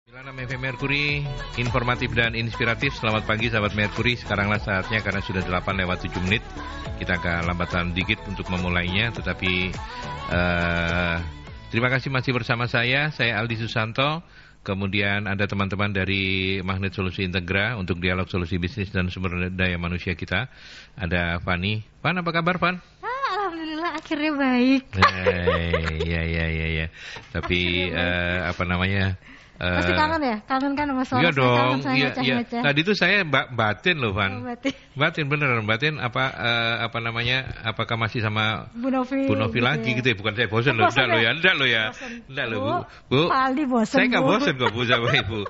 FM Mercury, informatif dan inspiratif. Selamat pagi sahabat Mercury. Sekaranglah saatnya karena sudah 8:07. Kita agak lambatan dikit untuk memulainya. Tetapi terima kasih masih bersama saya Aldi Susanto. Kemudian ada teman-teman dari Magnet Solusi Integra untuk dialog solusi bisnis dan sumber daya manusia kita. Ada Fani. Fan, apa kabar Fan? Alhamdulillah akhirnya baik. Ya. Tapi apa namanya? Masih kangen ya? Kangen kan sama suara? Iya dong, iya. Tadi itu saya batin loh, Van. Oh, batin beneran, batin apa namanya? Apakah masih sama Bu Novi gitu lagi ya? Gitu ya? Bukan saya bosan loh, enggak loh ya. Bu. Aldi bosan. Saya nggak bosan kok Bu sama Ibu.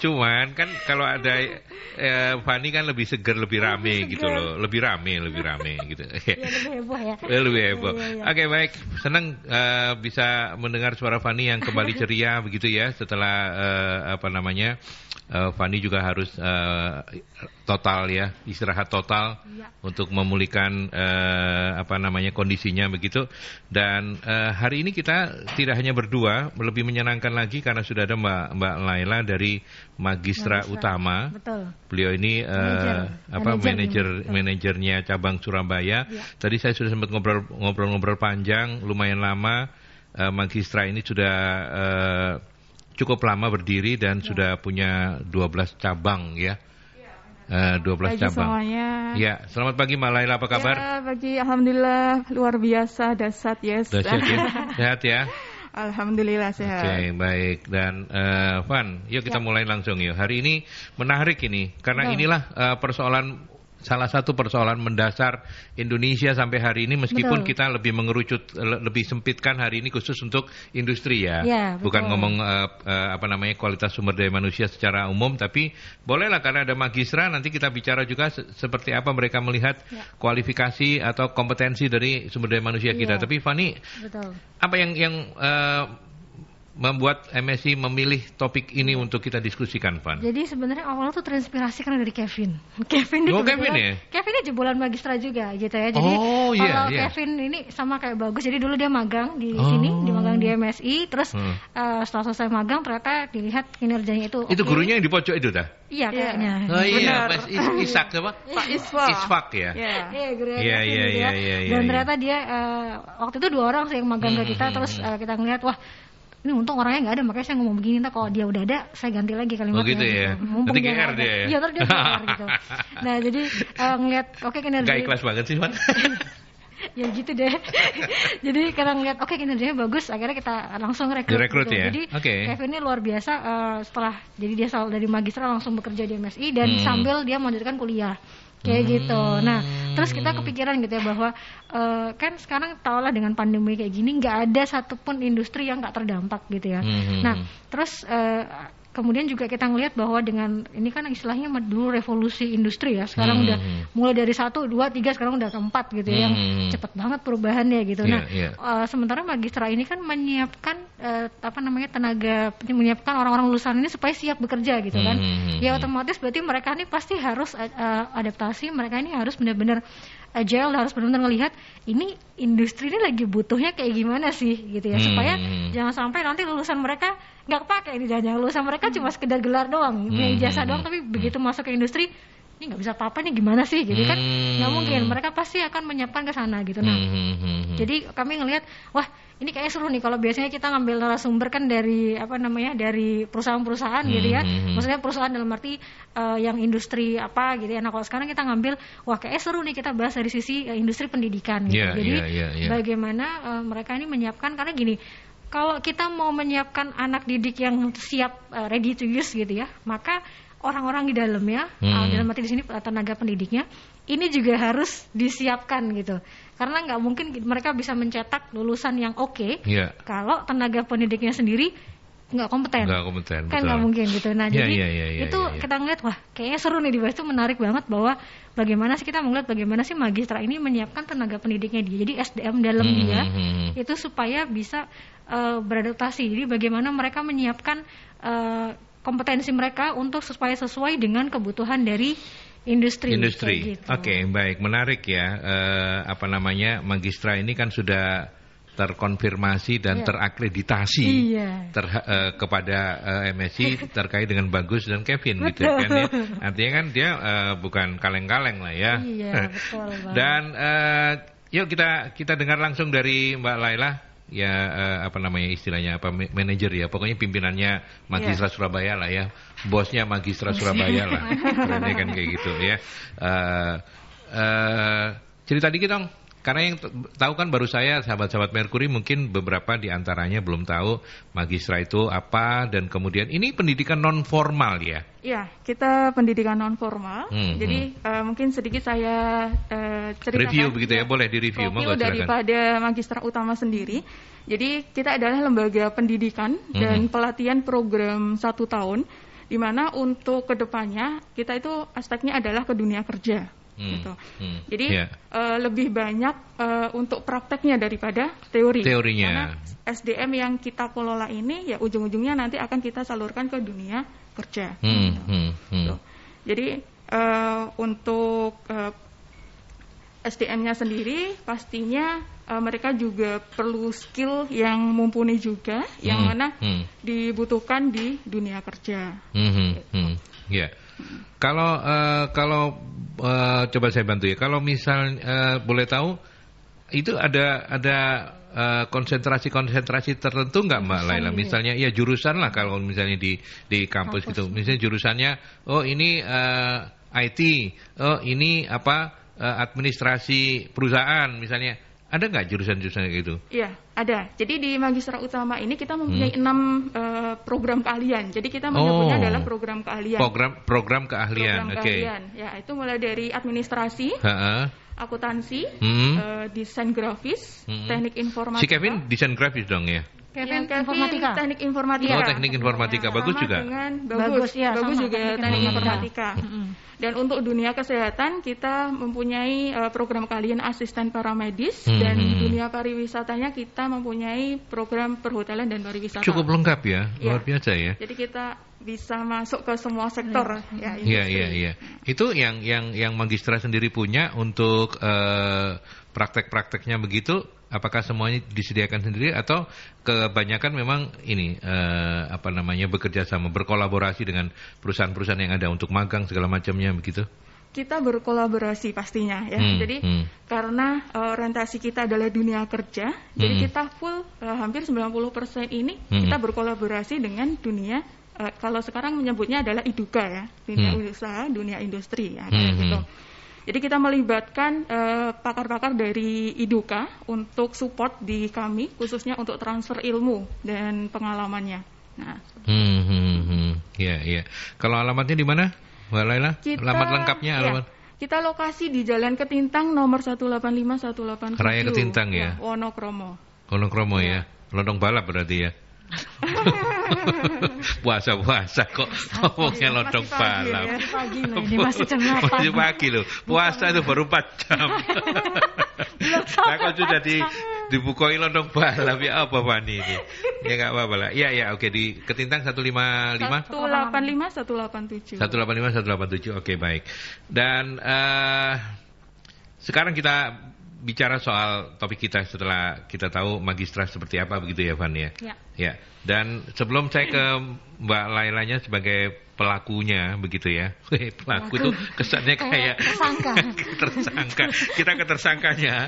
Cuman kan kalau ada Fani kan lebih seger, lebih rame gitu loh, lebih rame gitu. Ya, lebih heboh ya. Lebih heboh. Ya. Oke, baik, senang bisa mendengar suara Fani yang kembali ceria begitu ya setelah Fani juga harus total ya, istirahat total untuk memulihkan kondisinya begitu. Dan hari ini kita tidak hanya berdua, lebih menyenangkan lagi karena sudah ada Mbak Laila dari Magistra Utama. Betul. Beliau ini manajernya cabang Surabaya. Ya. Tadi saya sudah sempat ngobrol panjang, lumayan lama. Magistra ini sudah cukup lama berdiri dan sudah punya 12 cabang ya. 12 cabang. Semuanya. Ya, selamat pagi Mbak Laila, apa kabar? Ya, pagi, alhamdulillah luar biasa, dahsyat yes. Dahsyat ya. Sehat ya? Alhamdulillah sehat. Oke, baik. Dan Van, yuk kita mulai langsung yuk. Hari ini menarik ini karena inilah salah satu persoalan mendasar Indonesia sampai hari ini, meskipun kita lebih mengerucut, lebih sempitkan hari ini khusus untuk industri ya. Bukan ngomong kualitas sumber daya manusia secara umum, tapi bolehlah karena ada Magistra, nanti kita bicara juga seperti apa mereka melihat kualifikasi atau kompetensi dari sumber daya manusia kita. Tapi Fani, apa yang membuat MSI memilih topik ini untuk kita diskusikan, Van? Jadi sebenarnya awalnya tuh terinspirasi karena dari Kevin. Kevin ini jebolan Magistra juga gitu ya. Jadi Kevin ini sama kayak Bagus. Jadi dulu dia magang di sini, magang di MSI. Terus setelah selesai magang ternyata dilihat kinerjanya itu. Itu gurunya yang di pojok itu dah? Iya kayaknya. Oh iya, Mas Ishak apa? Pak Isfak ya. Iya. Dan ternyata dia waktu itu 2 orang sih yang magang ke kita. Terus kita ngeliat, wah, ini untung orangnya nggak ada, makanya saya ngomong begini. Kalau dia udah ada, saya ganti lagi kalimatnya. Oh gitu ya. Nanti GR dia ya. Iya, terus dia GR gitu. Nah, jadi ngeliat kinerja. Gak ikhlas banget sih, Van. Ya gitu deh. Jadi karena ngeliat kinerjanya bagus, akhirnya kita langsung rekrut gitu. Ya. Jadi Kevin ini luar biasa. Setelah jadi dia dari Magistra langsung bekerja di MSI dan sambil dia melanjutkan kuliah. Kayak gitu. Nah, terus kita kepikiran gitu ya bahwa kan sekarang tahulah dengan pandemi kayak gini nggak ada satupun industri yang nggak terdampak gitu ya. Nah, terus kemudian juga kita ngelihat bahwa dengan ini kan istilahnya dulu revolusi industri ya. Sekarang udah mulai dari 1, 2, 3 sekarang udah ke 4 gitu ya. Yang cepet banget perubahannya gitu. Sementara Magistra ini kan menyiapkan menyiapkan orang-orang lulusan ini supaya siap bekerja gitu kan. Ya otomatis berarti mereka ini pasti harus adaptasi, mereka ini harus benar-benar agile, harus benar-benar ngelihat ini industri ini lagi butuhnya kayak gimana sih gitu ya, supaya jangan sampai nanti lulusan mereka nggak kepake ini, jangan lulusan mereka cuma sekedar gelar doang, punya ijazah doang, tapi begitu masuk ke industri ini nggak bisa apa-apa nih, gimana sih gitu kan, nggak mungkin. Mereka pasti akan menyiapkan ke sana gitu. Nah, jadi kami ngelihat, wah ini kayaknya seru nih kalau biasanya kita ngambil narasumber kan dari dari perusahaan-perusahaan gitu ya, maksudnya perusahaan dalam arti yang industri apa gitu ya. Nah kalau sekarang kita ngambil, wah kayaknya seru nih kita bahas dari sisi industri pendidikan gitu. Jadi bagaimana mereka ini menyiapkan, karena gini, kalau kita mau menyiapkan anak didik yang siap ready to use gitu ya, maka orang-orang di dalamnya, dalam arti di sini tenaga pendidiknya, ini juga harus disiapkan gitu. Karena nggak mungkin mereka bisa mencetak lulusan yang kalau tenaga pendidiknya sendiri nggak kompeten. Kan nggak mungkin gitu. Nah jadi itu kita ngeliat, wah kayaknya seru nih dibahas, itu menarik banget bahwa bagaimana sih kita melihat bagaimana sih Magistra ini menyiapkan tenaga pendidiknya dia. Jadi SDM dalam dia itu supaya bisa beradaptasi. Jadi bagaimana mereka menyiapkan kompetensi mereka untuk supaya sesuai dengan kebutuhan dari industri. Gitu. Oke, baik, menarik ya. Magistra ini kan sudah terkonfirmasi dan terakreditasi kepada MSI terkait dengan Bagus dan Kevin gitu kan ya. Artinya kan dia bukan kaleng-kaleng lah ya. Iya, betul banget. Dan yuk kita dengar langsung dari Mbak Laila ya, apa namanya istilahnya, apa manajer ya, pokoknya pimpinannya Magistra Surabaya lah ya, bosnya Magistra Surabaya lah, kerennya kan kayak gitu ya. Cerita dikit dong, karena yang tahu kan baru saya, sahabat-sahabat Merkuri, mungkin beberapa di antaranya belum tahu Magistra itu apa, dan kemudian ini pendidikan non formal ya. Iya, kita pendidikan non formal. Jadi mungkin sedikit saya ceritakan. Review begitu ya, boleh direview. Profil daripada Magistra Utama sendiri. Jadi kita adalah lembaga pendidikan dan pelatihan program 1 tahun, di mana untuk kedepannya kita itu aspeknya adalah ke dunia kerja. Gitu. Jadi lebih banyak untuk prakteknya daripada teori. Teorinya. Karena SDM yang kita kelola ini ya ujung-ujungnya nanti akan kita salurkan ke dunia kerja. Gitu. Jadi untuk SDM-nya sendiri pastinya mereka juga perlu skill yang mumpuni juga, yang mana dibutuhkan di dunia kerja. Ya. Kalau coba saya bantu ya. Kalau misal boleh tahu, itu ada konsentrasi tertentu nggak Mbak Laila? Misalnya ya jurusan lah, kalau misalnya di kampus gitu. Misalnya jurusannya, oh ini IT, oh ini apa administrasi perusahaan misalnya. Ada nggak jurusan-jurusan kayak gitu? Iya, ada. Jadi di Magistra Utama ini kita mempunyai 6 program keahlian. Jadi kita menyebutnya adalah program keahlian. Program keahlian, oke. Ya, itu mulai dari administrasi, akuntansi, desain grafis, teknik informatika. Si Kevin desain grafis dong ya? Kevin informatika. Teknik informatika. Oh, teknik informatika. Bagus juga. Bagus juga teknik informatika. Dan untuk dunia kesehatan kita mempunyai program keahlian asisten paramedis, dan dunia pariwisatanya kita mempunyai program perhotelan dan pariwisata. Cukup lengkap ya, luar biasa ya. Jadi kita bisa masuk ke semua sektor ya. Iya. Itu yang Magistra sendiri punya untuk praktek-prakteknya begitu. Apakah semuanya disediakan sendiri atau kebanyakan memang ini bekerja sama, berkolaborasi dengan perusahaan-perusahaan yang ada untuk magang segala macamnya begitu? Kita berkolaborasi pastinya ya. Jadi karena orientasi kita adalah dunia kerja, jadi kita full hampir 90% ini kita berkolaborasi dengan dunia kalau sekarang menyebutnya adalah IDUKA ya, dunia usaha, dunia industri ya, gitu. Jadi kita melibatkan pakar-pakar dari IDUKA untuk support di kami, khususnya untuk transfer ilmu dan pengalamannya. Nah. Iya. Kalau alamatnya di mana, Mbak Laila? Alamat lengkapnya alamat? Kita lokasi di Jalan Ketintang nomor 185 187. Raya Ketintang ya? Wonokromo. Wonokromo ya. Lodong balap berarti ya. Puasa kok ngomongnya lodong balap. Masih pagi loh. Puasa itu baru 4 jam. Nah, kok sudah dibukoi lodong balap ya apa Fani ini? Ya nggak apa-apa lah. Iya oke, di Ketintang 185 185 187. 185 187. Oke, baik. Dan sekarang kita bicara soal topik kita setelah kita tahu Magistra seperti apa begitu ya Van ya? Ya. Dan sebelum saya ke Mbak Lailanya sebagai pelakunya begitu ya. Pelaku itu kesannya kayak tersangka. Kita ke tersangkanya.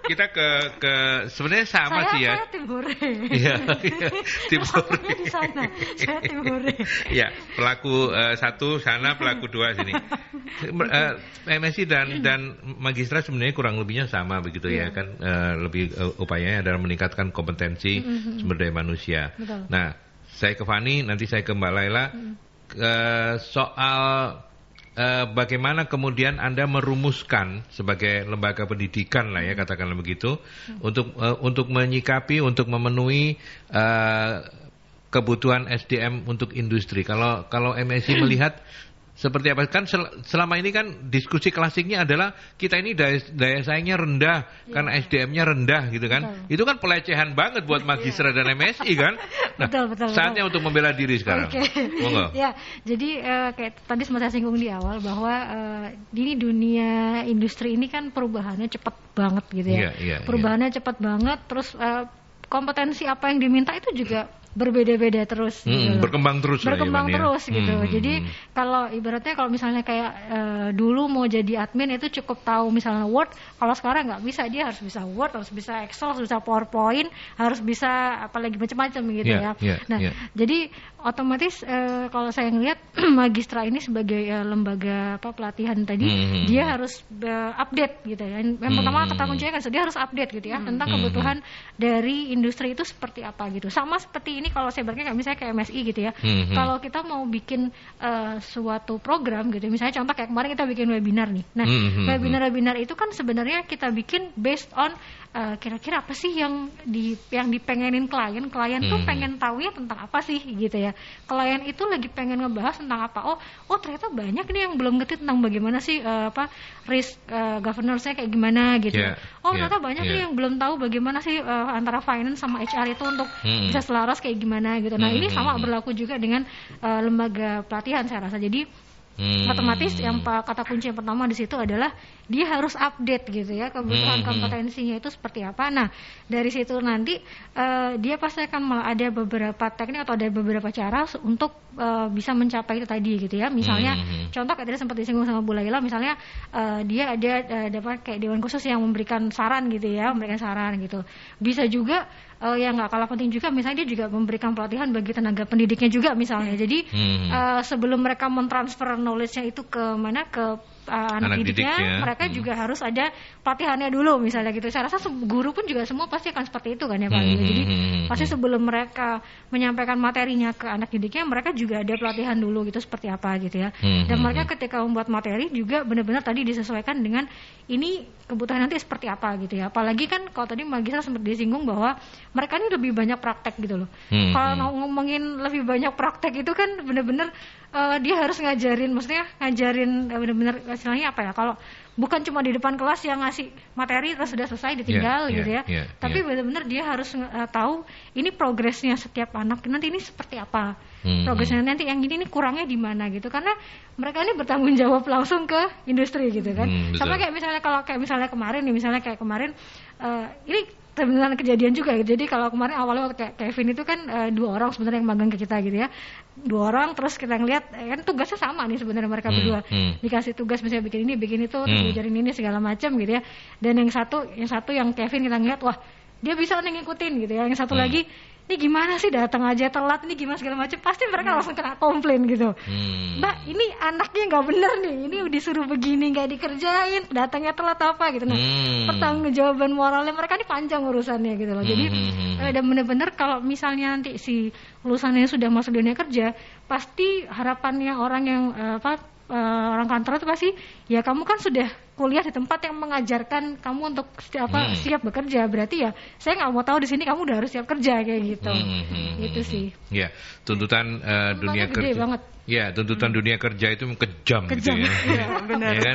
Kita ke sebenarnya sama sih ya. Saya tim hore. Iya, tim hore. Saya tim hore. Ya, pelaku 1 sana, pelaku 2 sini. MSI dan Magistra sebenarnya kurang lebihnya sama begitu ya kan, lebih upayanya adalah meningkatkan kompetensi sumber daya manusia. Betul. Nah, saya ke Fani, nanti saya ke Mbak Laila soal bagaimana kemudian Anda merumuskan sebagai lembaga pendidikan lah ya katakanlah begitu untuk menyikapi, untuk memenuhi kebutuhan SDM untuk industri. Kalau MSI melihat Seperti apa? Kan selama ini kan diskusi klasiknya adalah kita ini daya saingnya rendah karena SDM-nya rendah gitu kan. Betul. Itu kan pelecehan banget buat Magistra dan MSI kan. Nah, betul, saatnya untuk membela diri sekarang. Ya, jadi kayak tadi sempat saya singgung di awal bahwa ini dunia industri ini kan perubahannya cepat banget gitu ya. Perubahannya cepat banget, terus kompetensi apa yang diminta itu juga berbeda-beda terus gitu. Berkembang terus gitu. Jadi kalau ibaratnya kalau misalnya kayak dulu mau jadi admin itu cukup tahu misalnya Word, kalau sekarang nggak bisa, dia harus bisa Word, harus bisa Excel, harus bisa PowerPoint, harus bisa apalagi macam-macam gitu jadi otomatis kalau saya ngelihat Magistra ini sebagai lembaga pelatihan tadi, dia harus update gitu ya. Yang pertama kata kuncinya kan dia harus update gitu ya tentang kebutuhan dari industri itu seperti apa gitu. Sama seperti ini kalau saya berarti misalnya kayak MSI gitu ya. Kalau kita mau bikin suatu program gitu, misalnya contoh kayak kemarin kita bikin webinar nih. Nah, webinar itu kan sebenarnya kita bikin based on kira-kira apa sih yang dipengenin klien tuh pengen tahu ya tentang apa sih gitu ya. Klien itu lagi pengen ngebahas tentang apa. Oh ternyata banyak nih yang belum ngerti tentang bagaimana sih risk governance-nya kayak gimana gitu. Ternyata banyak nih yang belum tahu bagaimana sih antara finance sama HR itu untuk bisa selaras kayak gimana gitu. Nah, ini sama berlaku juga dengan lembaga pelatihan saya rasa. Jadi otomatis yang kata kunci yang pertama di situ adalah dia harus update gitu ya kebutuhan kompetensinya itu seperti apa. Nah, dari situ nanti dia pasti akan ada beberapa teknik atau ada beberapa cara untuk bisa mencapai itu tadi gitu ya. Misalnya contoh kayak tadi sempat disinggung sama Bu Laila, misalnya dia ada dapat kayak dewan khusus yang memberikan saran gitu ya, gitu. Bisa juga yang nggak kalah penting juga misalnya dia juga memberikan pelatihan bagi tenaga pendidiknya juga misalnya. Jadi sebelum mereka mentransfer knowledge-nya itu ke mana ke anak didiknya, mereka juga harus ada pelatihannya dulu misalnya gitu. Saya rasa guru pun juga semua pasti akan seperti itu kan ya Pak. Jadi pasti sebelum mereka menyampaikan materinya ke anak didiknya, mereka juga ada pelatihan dulu gitu seperti apa gitu ya. Dan mereka ketika membuat materi juga benar-benar tadi disesuaikan dengan ini kebutuhan nanti seperti apa gitu ya. Apalagi kan kalau tadi Magistra sempat disinggung bahwa mereka ini lebih banyak praktek gitu loh. Kalau ngomongin lebih banyak praktek itu kan benar-benar dia harus ngajarin benar-benar istilahnya apa ya, kalau bukan cuma di depan kelas yang ngasih materi terus sudah selesai ditinggal gitu ya. Tapi benar-benar dia harus tahu ini progresnya setiap anak nanti ini seperti apa. Progresnya nanti yang ini kurangnya di mana gitu. Karena mereka ini bertanggung jawab langsung ke industri gitu kan. Sama kayak misalnya kemarin nih, ini sebenarnya kejadian juga gitu. Jadi kalau kemarin awalnya kayak Kevin itu kan 2 orang sebenarnya yang magang ke kita gitu ya. 2 orang terus kita ngeliat kan tugasnya sama nih sebenarnya mereka berdua. Dikasih tugas misalnya bikin ini, bikin itu, diajarin ini segala macam gitu ya. Dan yang satu yang Kevin kita ngeliat wah dia bisa nih ngikutin gitu ya. Yang satu lagi ini gimana sih datang aja telat, ini gimana segala macam, pasti mereka langsung kena komplain gitu. Mbak, ini anaknya nggak bener nih, ini disuruh begini nggak dikerjain, datangnya telat apa gitu. Nah, pertanggungjawaban moralnya mereka ini panjang urusannya gitu loh. Jadi dan bener-bener kalau misalnya nanti si lulusannya sudah masuk dunia kerja, pasti harapannya orang yang orang kantor itu pasti ya kamu kan sudah kuliah di tempat yang mengajarkan kamu untuk siap bekerja, berarti ya saya nggak mau tahu di sini kamu udah harus siap kerja kayak gitu. Itu sih. Ya, tuntutan dunia kerja. Banget. Ya, tuntutan dunia kerja itu kejam gitu ya. Iya, benar. Ya kan?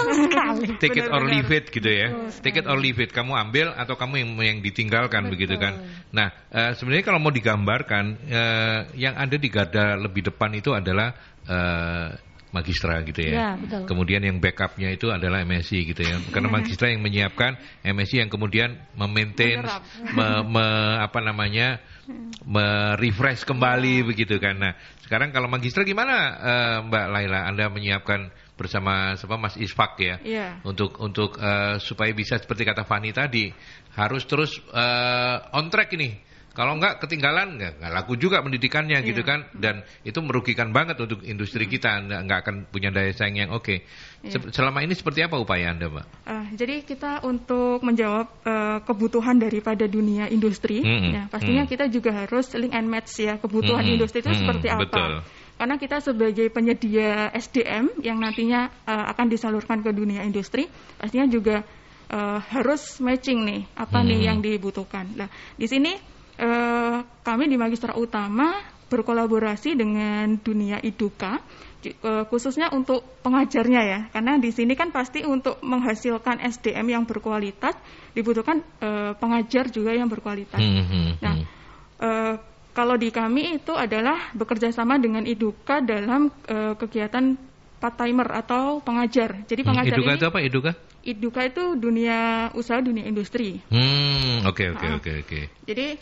Take it or leave it gitu ya. Take it or leave it, kamu ambil atau kamu yang ditinggalkan begitu kan. Nah, sebenarnya kalau mau digambarkan yang ada di garda lebih depan itu adalah Magistra gitu ya. Kemudian yang backupnya itu adalah MSI gitu ya. Karena Magistra yang menyiapkan, MSI yang kemudian memaintain, merefresh kembali begitu kan. Nah, sekarang kalau Magistra gimana Mbak Laila? Anda menyiapkan bersama Mas Isfak ya, untuk supaya bisa seperti kata Fani tadi, harus terus on track ini. Kalau enggak ketinggalan nggak laku juga pendidikannya gitu kan, dan itu merugikan banget untuk industri kita, nggak akan punya daya saing yang oke. Selama ini seperti apa upaya Anda, Mbak? Jadi kita untuk menjawab kebutuhan daripada dunia industri, ya pastinya kita juga harus link and match ya kebutuhan industri itu seperti apa. Betul. Karena kita sebagai penyedia SDM yang nantinya akan disalurkan ke dunia industri, pastinya juga harus matching nih apa nih yang dibutuhkan. Nah, di sini kami di Magistra Utama berkolaborasi dengan dunia IDUKA khususnya untuk pengajarnya ya, karena di sini kan pasti untuk menghasilkan SDM yang berkualitas dibutuhkan pengajar juga yang berkualitas. Nah, kalau di kami itu adalah bekerja sama dengan Iduka dalam kegiatan part-timer atau pengajar. Jadi pengajar Iduka ini, itu apa Iduka? Iduka itu dunia usaha, dunia industri. Oke. Jadi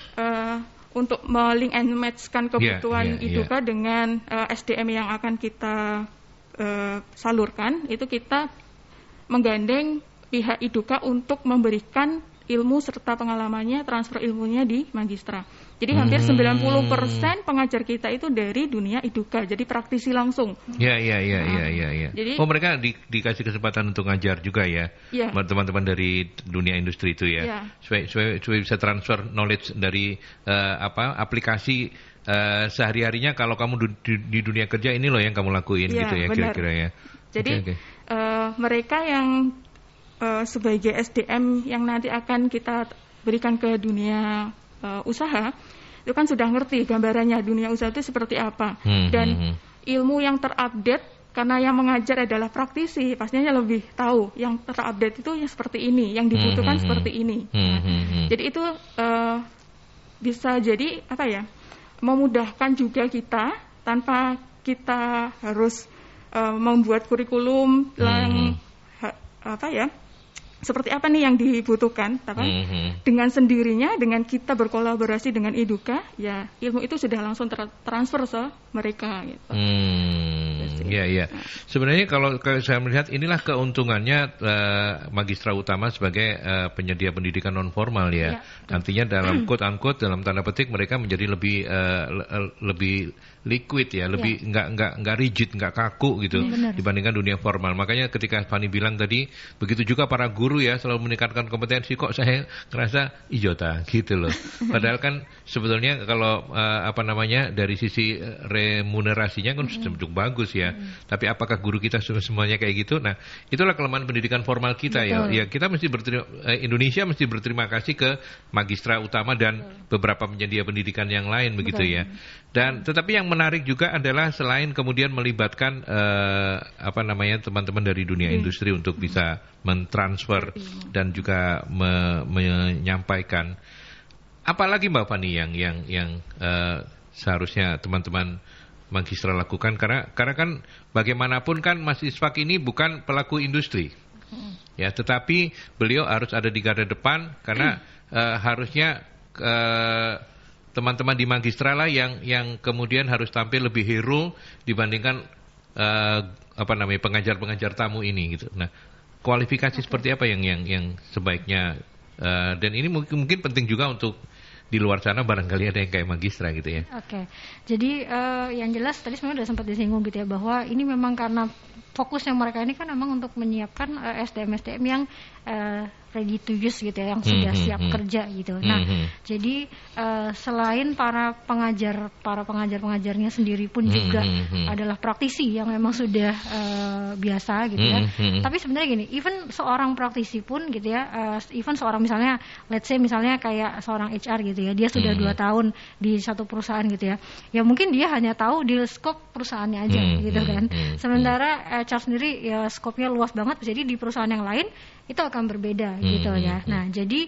untuk melink and match-kan kebutuhan Iduka dengan SDM yang akan kita salurkan, itu kita menggandeng pihak Iduka untuk memberikan ilmu serta pengalamannya, transfer ilmunya di Magistra. Jadi hampir 90% pengajar kita itu dari dunia Iduka, jadi praktisi langsung. Iya. Jadi, mereka dikasih kesempatan untuk ngajar juga ya, teman-teman dari dunia industri itu ya, supaya bisa transfer knowledge dari aplikasi sehari-harinya. Kalau kamu di dunia kerja ini loh yang kamu lakuin gitu ya, kira-kira ya. Jadi mereka yang sebagai SDM yang nanti akan kita berikan ke dunia usaha, itu kan sudah ngerti gambarannya dunia usaha itu seperti apa, dan ilmu yang terupdate, karena yang mengajar adalah praktisi, pastinya lebih tahu yang terupdate itu yang seperti ini, yang dibutuhkan seperti ini. Jadi itu bisa jadi memudahkan juga kita tanpa kita harus membuat kurikulum yang seperti apa nih yang dibutuhkan, dengan sendirinya, dengan kita berkolaborasi dengan Iduka, ya ilmu itu sudah langsung transfer ke mereka gitu. Iya. Sebenarnya kalau saya melihat inilah keuntungannya Magistra Utama sebagai penyedia pendidikan non formal ya. Nantinya dalam quote unquote, dalam tanda petik, mereka menjadi lebih liquid ya, lebih nggak rigid, nggak kaku gitu dibandingkan dunia formal. Makanya ketika Fani bilang tadi, begitu juga para guru ya selalu meningkatkan kompetensi, kok saya ngerasa ijota gitu loh. Padahal kan sebetulnya kalau dari sisi remunerasinya kan sudah cukup bagus ya. Tapi apakah guru kita semuanya kayak gitu? Nah, itulah kelemahan pendidikan formal kita ya. Ya kita mesti Indonesia mesti berterima kasih ke Magistra Utama dan beberapa penyedia pendidikan yang lain begitu ya. Dan tetapi yang menarik juga adalah selain kemudian melibatkan teman-teman dari dunia industri untuk bisa mentransfer dan juga menyampaikan, apalagi Mbak Fani yang seharusnya teman-teman Magistra lakukan, karena kan bagaimanapun kan Mas Isfak ini bukan pelaku industri ya, tetapi beliau harus ada di garda depan karena harusnya teman-teman di Magistra lah yang kemudian harus tampil lebih hero dibandingkan pengajar-pengajar tamu ini gitu. Nah, kualifikasi seperti apa yang sebaiknya, dan ini mungkin penting juga untuk di luar sana barangkali ada yang kayak Magistra gitu ya. Jadi yang jelas tadi sebenarnya sudah sempat disinggung gitu ya, bahwa ini memang karena fokusnya mereka ini kan memang untuk menyiapkan SDM yang ready to use gitu ya, yang sudah siap kerja gitu. Nah, jadi selain para pengajar-pengajarnya sendiri pun juga adalah praktisi yang memang sudah biasa gitu ya. Tapi sebenarnya gini, even seorang praktisi pun gitu ya, even seorang misalnya let's say misalnya kayak seorang HR gitu ya, dia sudah 2 tahun di satu perusahaan gitu ya. Ya mungkin dia hanya tahu di skop perusahaannya aja gitu kan. Sementara HR sendiri ya skopnya luas banget, jadi di perusahaan yang lain itu akan berbeda gitu ya. Nah, jadi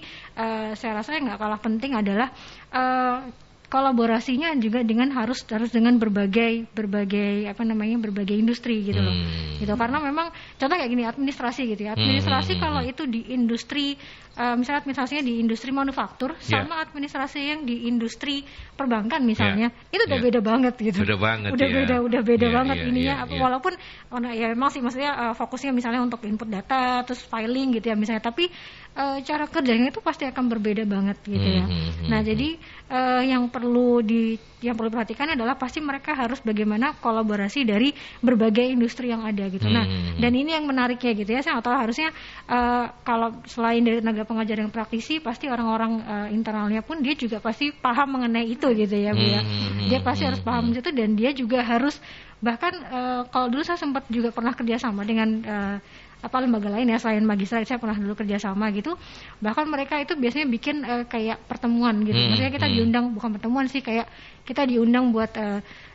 saya rasa yang nggak kalah penting adalah kolaborasinya juga harus dengan berbagai industri gitu loh. Gitu, karena memang contoh kayak gini, administrasi gitu ya. Administrasi kalau itu di industri misalnya administrasinya di industri manufaktur sama administrasi yang di industri perbankan misalnya, itu udah beda banget gitu. Udah beda banget ininya. Walaupun ya memang sih maksudnya fokusnya misalnya untuk input data terus filing gitu ya misalnya, tapi cara kerjanya itu pasti akan berbeda banget gitu ya. Nah, jadi yang perlu diperhatikan adalah pasti mereka harus bagaimana kolaborasi dari berbagai industri yang ada gitu. Nah, dan ini yang menariknya gitu ya. Saya nggak tahu harusnya kalau selain dari tenaga pengajar yang praktisi, pasti orang-orang internalnya pun dia juga pasti paham mengenai itu gitu ya Bu ya. Dia pasti harus paham itu, dan dia juga harus bahkan kalau dulu saya sempat juga pernah kerjasama dengan lembaga lain ya selain Magistra, saya pernah dulu kerjasama gitu. Bahkan mereka itu biasanya bikin kayak pertemuan gitu. Maksudnya kita diundang, bukan pertemuan sih, kayak kita diundang buat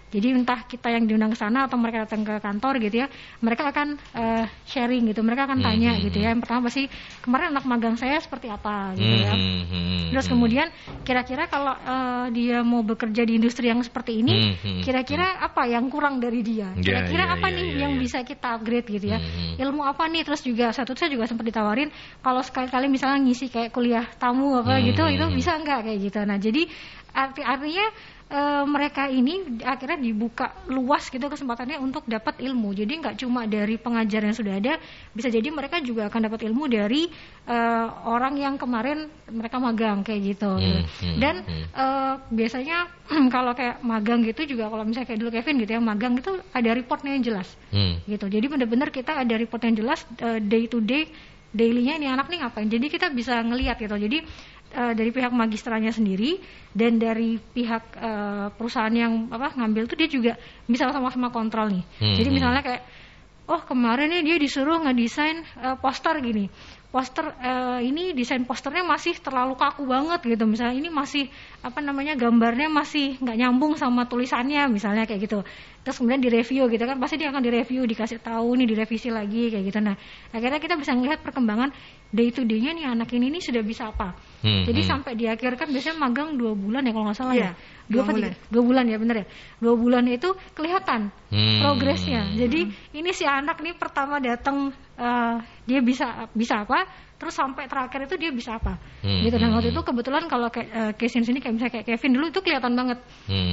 Jadi entah kita yang diundang ke sana atau mereka datang ke kantor gitu ya, mereka akan sharing gitu, mereka akan tanya gitu ya. Yang pertama pasti kemarin anak magang saya seperti apa gitu ya. Terus kemudian kira-kira kalau dia mau bekerja di industri yang seperti ini, kira-kira apa yang kurang dari dia? Kira-kira apa nih yang bisa kita upgrade gitu ya? Ilmu apa nih? Terus juga saya juga sempat ditawarin kalau sekali-kali misalnya ngisi kayak kuliah tamu apa gitu, itu bisa nggak kayak gitu. Nah jadi artinya mereka ini akhirnya dibuka luas gitu kesempatannya untuk dapat ilmu. Jadi nggak cuma dari pengajar yang sudah ada, bisa jadi mereka juga akan dapat ilmu dari orang yang kemarin mereka magang kayak gitu. Dan biasanya kalau kayak magang gitu juga, kalau misalnya kayak dulu Kevin gitu ya, magang itu ada reportnya yang jelas gitu. Jadi benar-benar kita ada report yang jelas day to day, dailynya ini anak nih ngapain. Jadi kita bisa ngelihat gitu. Jadi dari pihak magistranya sendiri dan dari pihak perusahaan yang ngambil tuh dia juga bisa sama-sama kontrol nih. Jadi misalnya kayak kemarin nih dia disuruh ngedesain poster gini. Poster ini desain posternya masih terlalu kaku banget gitu. Misalnya ini masih gambarnya masih nggak nyambung sama tulisannya misalnya kayak gitu. Terus kemudian direview gitu kan, pasti dia akan direview, dikasih tahu nih, direvisi lagi kayak gitu. Nah akhirnya kita bisa melihat perkembangan day to day-nya nih anak ini sudah bisa apa. Jadi sampai di akhir kan biasanya magang 2 bulan ya kalau nggak salah ya. 2 bulan ya, bener ya. 2 bulan itu kelihatan progresnya. Jadi ini si anak nih pertama datang dia bisa apa, terus sampai terakhir itu dia bisa apa gitu. Dan waktu itu kebetulan kalau kayak case sini kayak misalnya kayak Kevin dulu itu kelihatan banget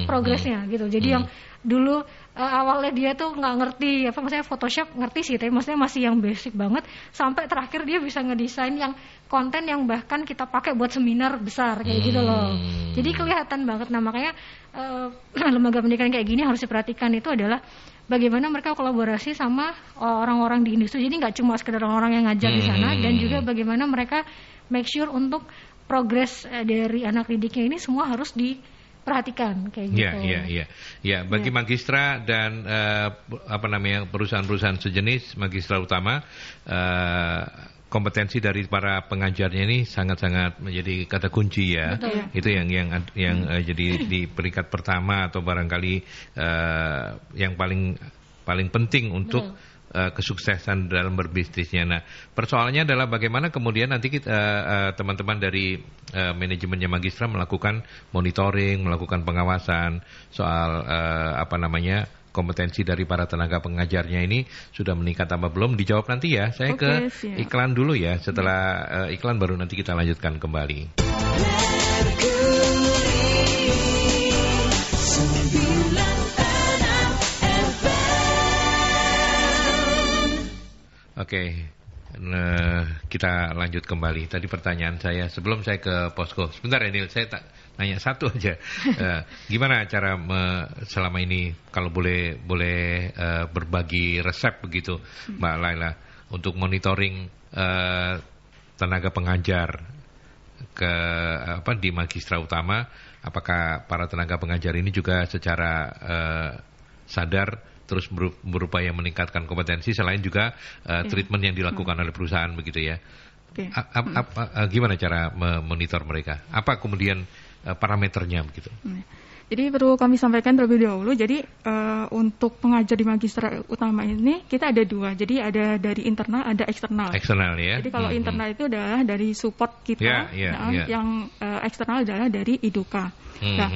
progresnya gitu. Jadi yang dulu awalnya dia tuh nggak ngerti maksudnya Photoshop ngerti sih, tapi maksudnya masih yang basic banget, sampai terakhir dia bisa ngedesain yang konten yang bahkan kita pakai buat seminar besar kayak gitu loh. Jadi kelihatan banget. Nah makanya lembaga pendidikan kayak gini harus diperhatikan, itu adalah bagaimana mereka kolaborasi sama orang-orang di industri. Jadi nggak cuma sekedar orang yang ngajar di sana, dan juga bagaimana mereka make sure untuk progres dari anak didiknya ini semua harus diperhatikan kayak gitu. Ya, bagi magistra dan perusahaan-perusahaan sejenis magistra utama, kompetensi dari para pengajarnya ini sangat-sangat menjadi kata kunci ya. Betul. Itu yang jadi di peringkat pertama atau barangkali yang paling penting untuk kesuksesan dalam berbisnisnya. Nah, persoalannya adalah bagaimana kemudian nanti kita teman-teman dari manajemennya magistra melakukan monitoring, melakukan pengawasan soal kompetensi dari para tenaga pengajarnya ini sudah meningkat apa belum, dijawab nanti ya. Saya ke iklan dulu ya. Setelah iklan baru nanti kita lanjutkan kembali. Oke. Kita lanjut kembali. Tadi pertanyaan saya sebelum saya ke posko. Sebentar ya, saya nanya satu aja. Gimana cara selama ini, kalau boleh berbagi resep begitu, Mbak Laila, untuk monitoring tenaga pengajar di magistra utama, apakah para tenaga pengajar ini juga secara sadar terus berupaya meningkatkan kompetensi selain juga treatment yang dilakukan oleh perusahaan begitu ya. Gimana cara memonitor mereka? Apa kemudian parameternya begitu? Jadi perlu kami sampaikan terlebih dahulu. Jadi untuk pengajar di magistra utama ini kita ada 2. Jadi ada dari internal, ada eksternal. Eksternal ya. Jadi kalau internal itu adalah dari support kita, yang eksternal adalah dari IDUKA. Nah,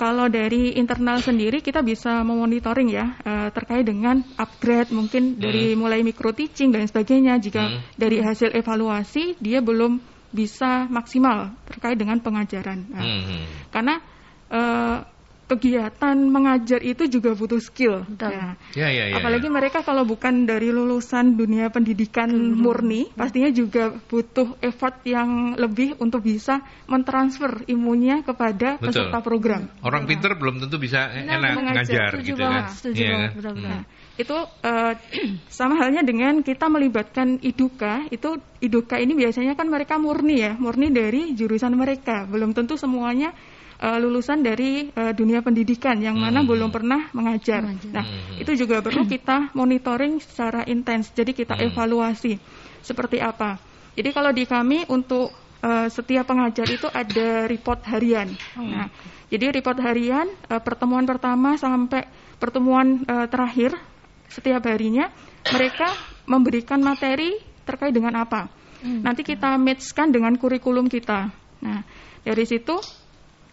kalau dari internal sendiri kita bisa memonitoring ya terkait dengan upgrade, mungkin dari mulai micro teaching dan sebagainya. Jika dari hasil evaluasi dia belum bisa maksimal terkait dengan pengajaran. Nah, karena kegiatan mengajar itu juga butuh skill. Nah, apalagi mereka kalau bukan dari lulusan dunia pendidikan murni, pastinya juga butuh effort yang lebih untuk bisa mentransfer ilmunya kepada peserta program. Orang pintar belum tentu bisa enak mengajar gitu kan. Nah, itu sama halnya dengan kita melibatkan IDUKA. Itu IDUKA ini biasanya kan mereka murni dari jurusan mereka. Belum tentu semuanya lulusan dari dunia pendidikan yang mana belum pernah mengajar. Nah, itu juga perlu kita monitoring secara intens. Jadi kita evaluasi seperti apa. Jadi kalau di kami untuk setiap pengajar itu ada report harian. Nah, jadi report harian pertemuan pertama sampai pertemuan terakhir setiap harinya mereka memberikan materi terkait dengan apa. Nanti kita match-kan dengan kurikulum kita. Nah, dari situ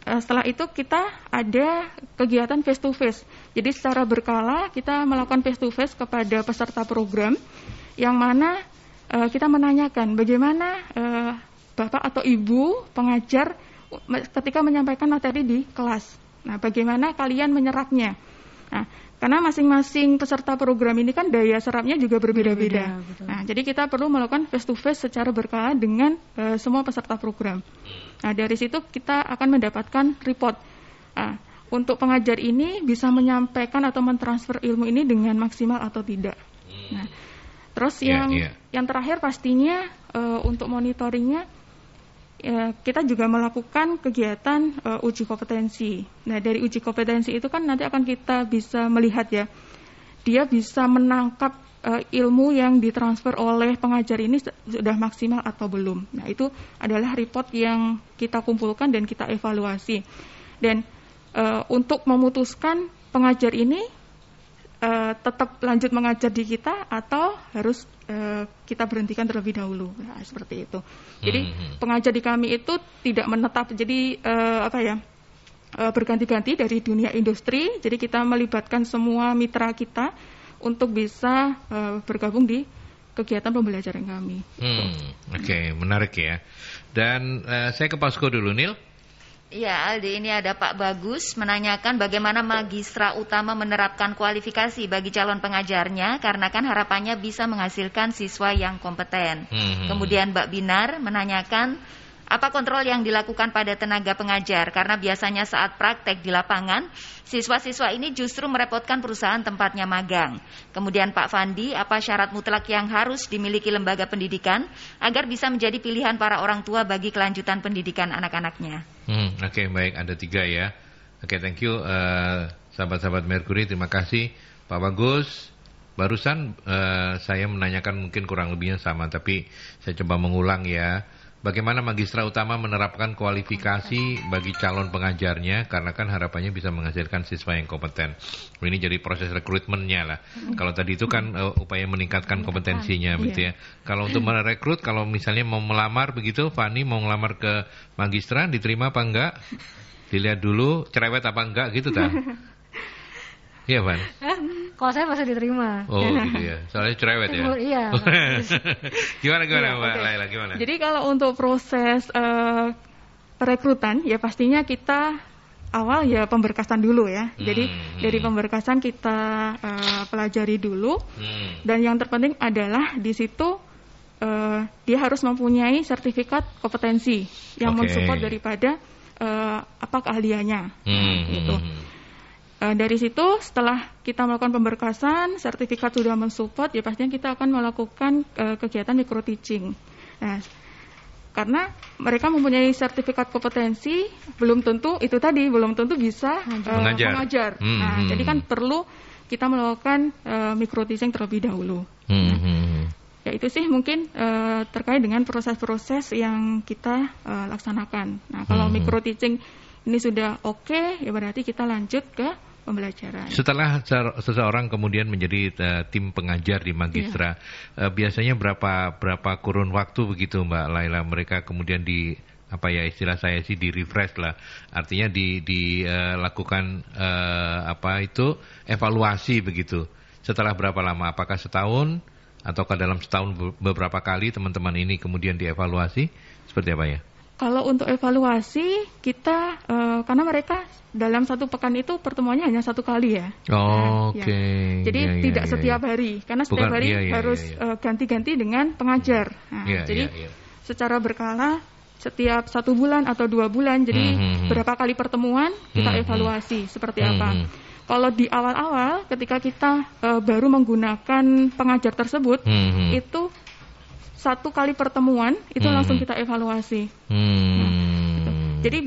setelah itu kita ada kegiatan face to face. Jadi secara berkala kita melakukan face to face kepada peserta program yang mana kita menanyakan bagaimana Bapak atau Ibu pengajar ketika menyampaikan materi di kelas. Nah, bagaimana kalian menyerapnya? Nah, karena masing-masing peserta program ini kan daya serapnya juga berbeda-beda. Nah, jadi kita perlu melakukan face to face secara berkala dengan semua peserta program. Nah, dari situ kita akan mendapatkan report. Nah, untuk pengajar ini bisa menyampaikan atau mentransfer ilmu ini dengan maksimal atau tidak. Nah, terus yang terakhir pastinya untuk monitoringnya kita juga melakukan kegiatan uji kompetensi. Nah, dari uji kompetensi itu kan nanti akan kita bisa melihat ya, dia bisa menangkap ilmu yang ditransfer oleh pengajar ini sudah maksimal atau belum. Nah, itu adalah report yang kita kumpulkan dan kita evaluasi. Dan untuk memutuskan pengajar ini tetap lanjut mengajar di kita atau harus kita berhentikan terlebih dahulu. Nah, seperti itu. Jadi pengajar di kami itu tidak menetap. Jadi berganti-ganti dari dunia industri. Jadi kita melibatkan semua mitra kita untuk bisa bergabung di kegiatan pembelajaran kami. Oke, menarik ya. Dan saya ke Pasko dulu, Nil. Ya, Aldi, ini ada Pak Bagus menanyakan bagaimana Magistra Utama menerapkan kualifikasi bagi calon pengajarnya karena kan harapannya bisa menghasilkan siswa yang kompeten. Kemudian Mbak Binar menanyakan apa kontrol yang dilakukan pada tenaga pengajar karena biasanya saat praktek di lapangan siswa-siswa ini justru merepotkan perusahaan tempatnya magang. Kemudian Pak Fandi, apa syarat mutlak yang harus dimiliki lembaga pendidikan agar bisa menjadi pilihan para orang tua bagi kelanjutan pendidikan anak-anaknya? Oke, baik, ada 3 ya. Oke, thank you sahabat-sahabat Mercury, terima kasih Pak Bagus. Barusan saya menanyakan mungkin kurang lebihnya sama, tapi saya coba mengulang ya. Bagaimana Magistra Utama menerapkan kualifikasi bagi calon pengajarnya karena kan harapannya bisa menghasilkan siswa yang kompeten. Ini jadi proses rekrutmennya lah. Kalau tadi itu kan upaya meningkatkan kompetensinya gitu ya. Kalau untuk merekrut, kalau misalnya mau melamar begitu, Fani mau melamar ke Magistra, diterima apa enggak? Dilihat dulu cerewet apa enggak gitu ta? Iya, Van. Kalau saya pasti diterima. Oh, gitu ya. Soalnya cerewet ya. Iya. Gimana Mbak Laila, gimana? Jadi kalau untuk proses perekrutan ya pastinya kita awal ya pemberkasan dulu ya. Jadi dari pemberkasan kita pelajari dulu. Dan yang terpenting adalah di situ dia harus mempunyai sertifikat kompetensi yang mensupport daripada apa keahliannya. Gitu. Dari situ setelah kita melakukan pemberkasan, sertifikat sudah mensupport, ya pastinya kita akan melakukan kegiatan micro teaching. Nah, karena mereka mempunyai sertifikat kompetensi, belum tentu bisa mengajar. Nah, jadi kan perlu kita melakukan micro teaching terlebih dahulu. Ya itu sih mungkin terkait dengan proses-proses yang kita laksanakan. Nah, kalau micro teaching ini sudah oke, ya berarti kita lanjut ke pembelajaran. Setelah seseorang kemudian menjadi tim pengajar di Magistra, biasanya berapa kurun waktu begitu Mbak Laila mereka kemudian istilah saya sih di refresh lah, artinya dilakukan evaluasi begitu. Setelah berapa lama? Apakah setahun ataukah dalam setahun beberapa kali teman-teman ini kemudian dievaluasi? Seperti apa ya? Kalau untuk evaluasi kita karena mereka dalam satu pekan itu pertemuannya hanya 1 kali ya. Oke. Ya. Jadi tidak setiap hari karena setiap hari harus ganti-ganti dengan pengajar. Nah, jadi secara berkala setiap 1 bulan atau 2 bulan. Jadi berapa kali pertemuan kita evaluasi seperti apa. Kalau di awal-awal ketika kita baru menggunakan pengajar tersebut itu 1 kali pertemuan itu langsung kita evaluasi. Nah, gitu. Jadi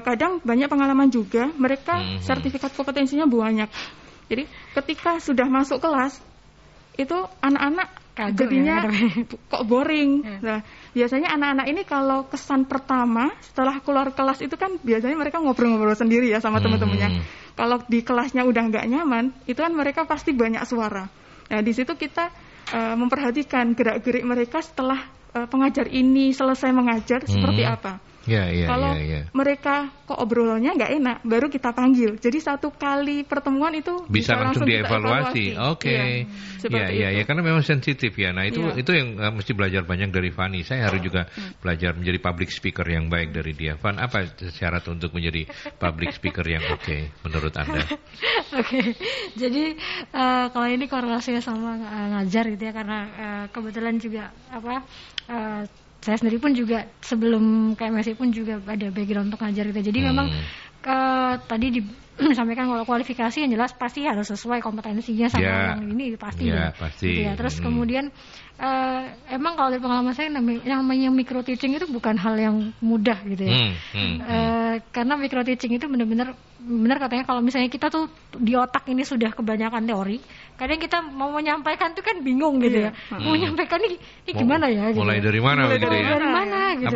kadang banyak pengalaman juga mereka sertifikat kompetensinya banyak. Jadi ketika sudah masuk kelas itu anak-anak jadinya kok boring. Nah, biasanya anak-anak ini kalau kesan pertama setelah keluar kelas itu kan biasanya mereka ngobrol-ngobrol sendiri ya sama teman-temannya. Kalau di kelasnya udah nggak nyaman, itu kan mereka pasti banyak suara. Nah, di situ kita memperhatikan gerak-gerik mereka setelah pengajar ini selesai mengajar seperti apa. Kalau mereka kok obrolannya nggak enak, baru kita panggil. Jadi satu kali pertemuan itu bisa langsung dievaluasi. Oke. Iya, karena memang sensitif ya. Nah itu yang mesti belajar banyak dari Fani. Saya harus juga belajar menjadi public speaker yang baik dari dia. Van, apa syarat untuk menjadi public speaker yang oke menurut Anda? Oke. Jadi kalau ini korelasinya sama ngajar gitu ya, karena kebetulan juga saya sendiri pun juga sebelum KMSI pun juga ada background untuk ngajar gitu. Jadi memang tadi disampaikan kalau kualifikasi yang jelas pasti harus sesuai kompetensinya sama yang ini pasti. Pasti. Gitu ya. Terus kemudian emang kalau dari pengalaman saya namanya micro teaching itu bukan hal yang mudah gitu ya. Karena micro teaching itu benar katanya kalau misalnya kita tuh di otak ini sudah kebanyakan teori, kadang kita mau menyampaikan tuh kan bingung gitu ya. Mau menyampaikan ini gimana ya gitu. Mulai dari mana gitu ya. Dari mana gitu.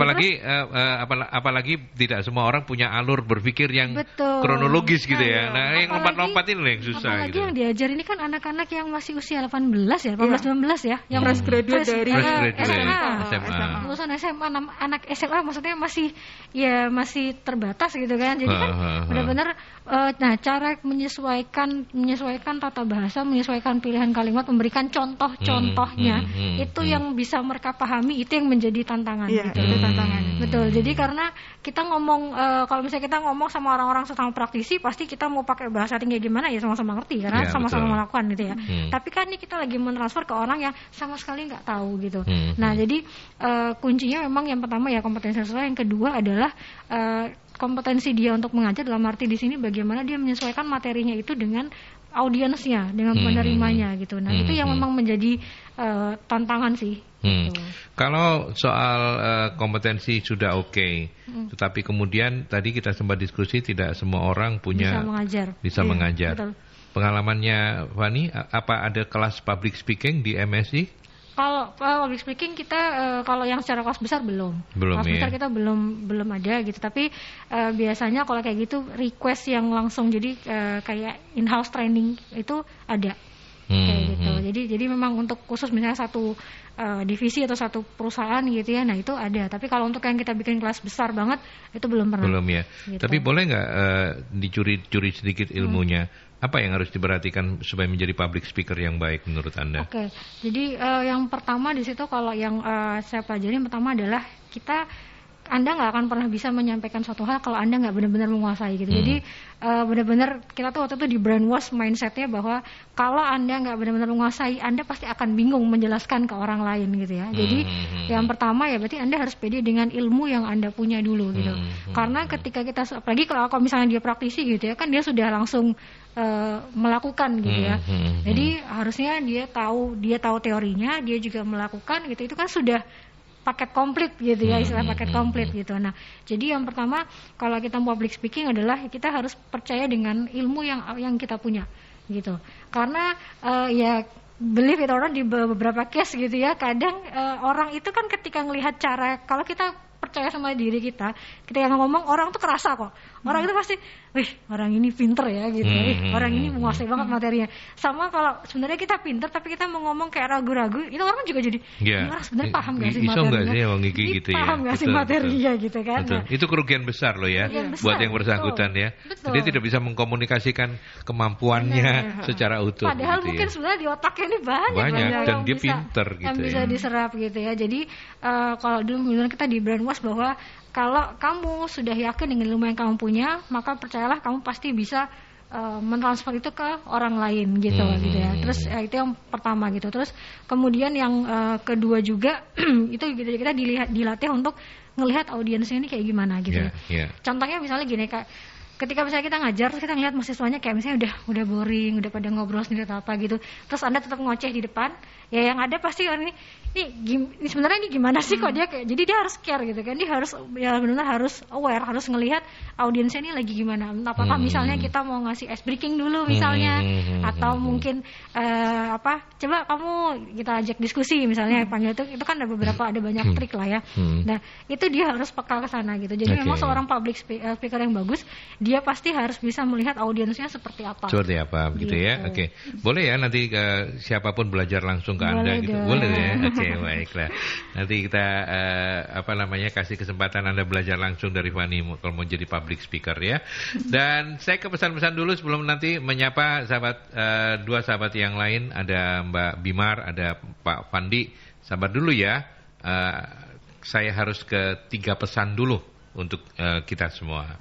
Apalagi tidak semua orang punya alur berpikir yang kronologis gitu ya. Nah, yang lompat-lompat ini yang susah apalagi gitu. Yang diajar ini kan anak-anak yang masih usia 18 ya, 18-19 ya, yang fresh graduate dari SMA. Lulusan SMA, anak SMA maksudnya masih terbatas gitu kan. Jadi kan benar-benar cara menyesuaikan tata bahasa, menyesuaikan pilihan kalimat, memberikan contoh-contohnya itu yang bisa mereka pahami, itu yang menjadi tantangan gitu. Itu tantangan. Betul. Jadi karena kita ngomong kalau misalnya kita ngomong sama orang-orang sesama praktisi, pasti kita mau pakai bahasa tinggi gimana ya sama-sama ngerti karena sama-sama melakukan gitu ya. Tapi kan ini kita lagi mentransfer ke orang yang sama sekali nggak tahu gitu. Nah, jadi kuncinya memang yang pertama ya kompetensi sesuai, yang kedua adalah kompetensi dia untuk mengajar, dalam arti di sini bagaimana dia menyesuaikan materinya itu dengan audiensnya, dengan penerimanya gitu. Nah, itu yang memang menjadi tantangan sih. Gitu. Kalau soal kompetensi sudah oke, tetapi kemudian tadi kita sempat diskusi tidak semua orang punya bisa mengajar. Betul. Pengalamannya Fani, apa ada kelas public speaking di MSI? Kalau public speaking kita kalau yang secara kelas besar belum kelas besar kita belum ada gitu. Tapi biasanya kalau kayak gitu request yang langsung jadi kayak in-house training itu ada. Kayak gitu. Jadi memang untuk khusus misalnya satu divisi atau satu perusahaan gitu ya, nah itu ada. Tapi kalau untuk yang kita bikin kelas besar banget itu belum pernah. Belum ya. Gitu. Tapi boleh nggak dicuri sedikit ilmunya? Apa yang harus diperhatikan supaya menjadi public speaker yang baik menurut Anda? Oke. Jadi yang pertama di situ kalau yang saya pelajari pertama adalah Anda nggak akan pernah bisa menyampaikan suatu hal kalau Anda nggak benar-benar menguasai gitu. Jadi benar-benar kita tuh waktu itu di brainwash mindsetnya bahwa kalau Anda nggak benar-benar menguasai, Anda pasti akan bingung menjelaskan ke orang lain gitu ya. Jadi yang pertama ya berarti Anda harus pede dengan ilmu yang Anda punya dulu gitu. Karena ketika kita, apalagi kalau misalnya dia praktisi gitu ya, kan dia sudah langsung melakukan gitu ya. Jadi harusnya dia tahu teorinya, dia juga melakukan gitu. Itu kan sudah paket komplit gitu ya, istilah paket komplit gitu. Nah, jadi yang pertama kalau kita public speaking adalah kita harus percaya dengan ilmu yang kita punya gitu. Karena ya believe it or not di beberapa case gitu ya, kadang orang itu kan ketika ngelihat cara, kalau kita percaya sama diri kita, ketika ngomong orang tuh kerasa kok. Orang itu pasti, wih orang ini pinter ya gitu, orang ini menguasai banget materinya. Sama kalau sebenarnya kita pinter tapi kita mau ngomong kayak ragu-ragu, itu orang juga jadi, ini orang sebenarnya paham gak sih materinya? Gitu paham gak sih materinya gitu kan? Betul. Itu kerugian besar loh ya, buat yang bersangkutan ya. Betul. Dia tidak bisa mengkomunikasikan kemampuannya secara utuh. Padahal gitu mungkin sebenarnya di otaknya ini banyak dan dia pinter gitu yang bisa diserap gitu ya. Jadi kalau dulu benar kita di brainwash bahwa kalau kamu sudah yakin dengan ilmu yang kamu punya, maka percayalah kamu pasti bisa mentransfer itu ke orang lain gitu gitu ya. Terus itu yang pertama gitu. Terus kemudian yang kedua juga itu kita dilatih untuk ngelihat audiensnya ini kayak gimana gitu. Contohnya misalnya gini Kak, ketika misalnya kita ngajar terus kita ngeliat mahasiswanya kayak misalnya udah boring, udah pada ngobrol sendiri atau apa gitu, terus Anda tetap ngoceh di depan, ya yang ada pasti orang ini sebenarnya ini gimana sih kok dia kayak, jadi dia harus care gitu kan, dia harus ya benar-benar harus aware, harus ngelihat audiensnya ini lagi gimana, apakah misalnya kita mau ngasih ice breaking dulu misalnya, atau mungkin coba kamu kita ajak diskusi misalnya, panggil itu kan ada banyak trik lah ya. Nah itu dia harus peka ke sana gitu. Jadi memang seorang public speaker yang bagus, dia pasti harus bisa melihat audiensnya seperti apa. Seperti apa begitu ya. Oke. Boleh ya nanti siapapun belajar langsung ke Anda gitu. Boleh ya. Oke, baiklah. Nanti kita kasih kesempatan Anda belajar langsung dari Fani kalau mau jadi public speaker ya. Dan saya ke pesan-pesan dulu sebelum nanti menyapa dua sahabat yang lain, ada Mbak Bimar, ada Pak Fandi. Sabar dulu ya. Saya harus ke 3 pesan dulu untuk kita semua.